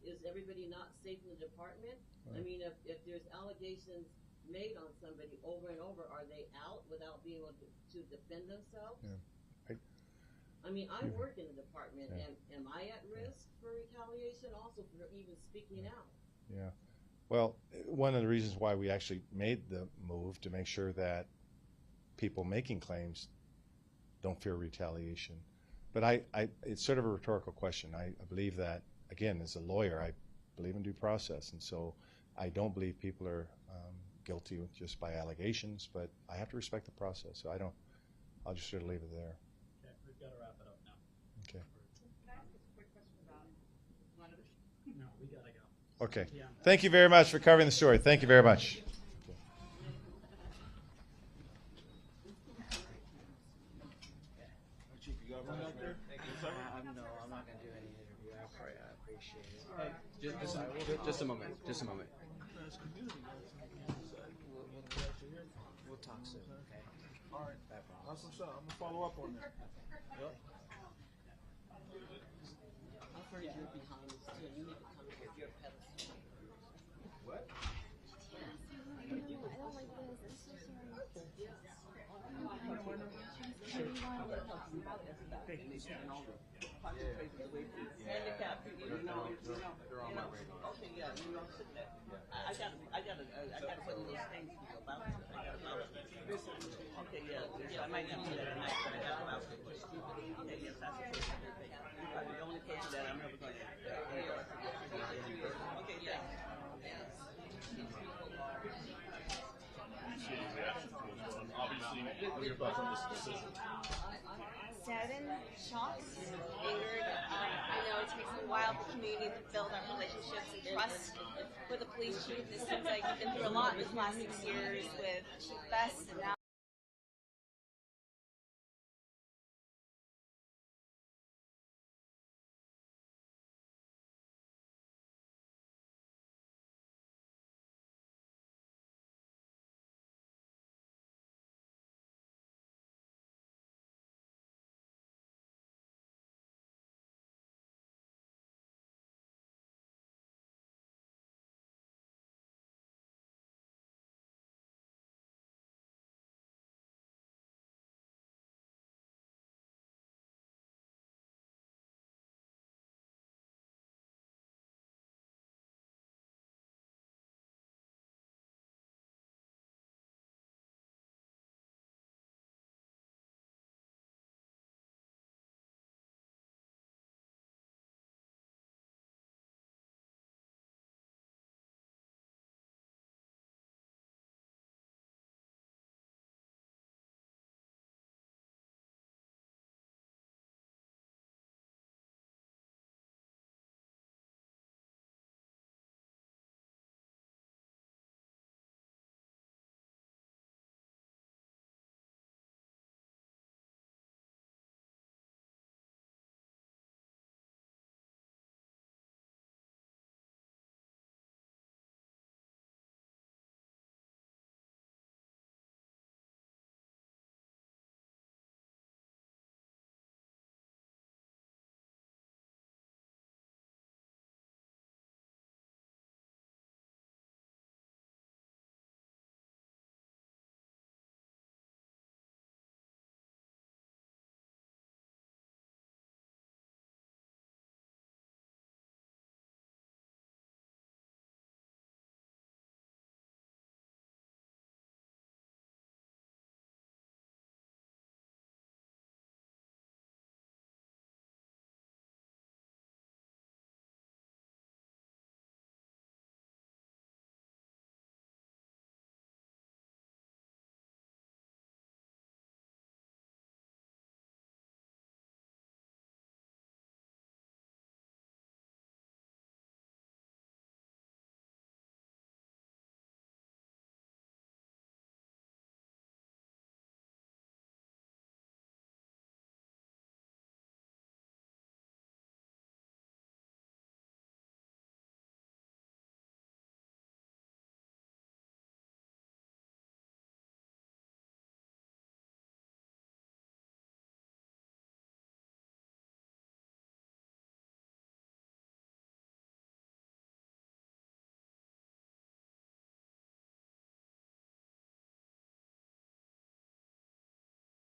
Is everybody not safe in the department? Right. I mean, if there's allegations made on somebody over and over, are they out without being able to defend themselves? Yeah. I mean, I work in the department, and am I at risk for retaliation also for even speaking out? Yeah. Well, one of the reasons why we actually made the move to make sure that people making claims don't fear retaliation. But it's sort of a rhetorical question. I believe that, again, as a lawyer, I believe in due process. And so I don't believe people are guilty just by allegations, but I have to respect the process. So I'll just sort of leave it there. Okay, we've got to wrap it up now. Okay. Can I ask a quick question about one of the... No, we got to go. Okay. Yeah. Thank you very much for covering the story. Thank you very much. Chief, you got one out there? No, I'm not going to do any interview. I appreciate it. Just a moment. Just a moment. We'll talk soon, okay? All right. That's what's up. I'm going to follow up on that. Yep. I've heard you're behind this too. You need to come with your pedestal. What? I don't like this. I'm so Handicap, you know. Okay, yeah, you know, sit there. I gotta put those things for you about it. Okay, yeah, I might not do that tonight, but I got about it. Okay, yes, that's the first thing. You're probably the only person that I'm ever going to. Okay, yeah. Obviously, what are your thoughts on this decision? saddened, shocked, angered. I know it takes a while for the community to build up relationships and trust with the police chief. It seems like you've been through a lot in the last 6 years with Chief Best and now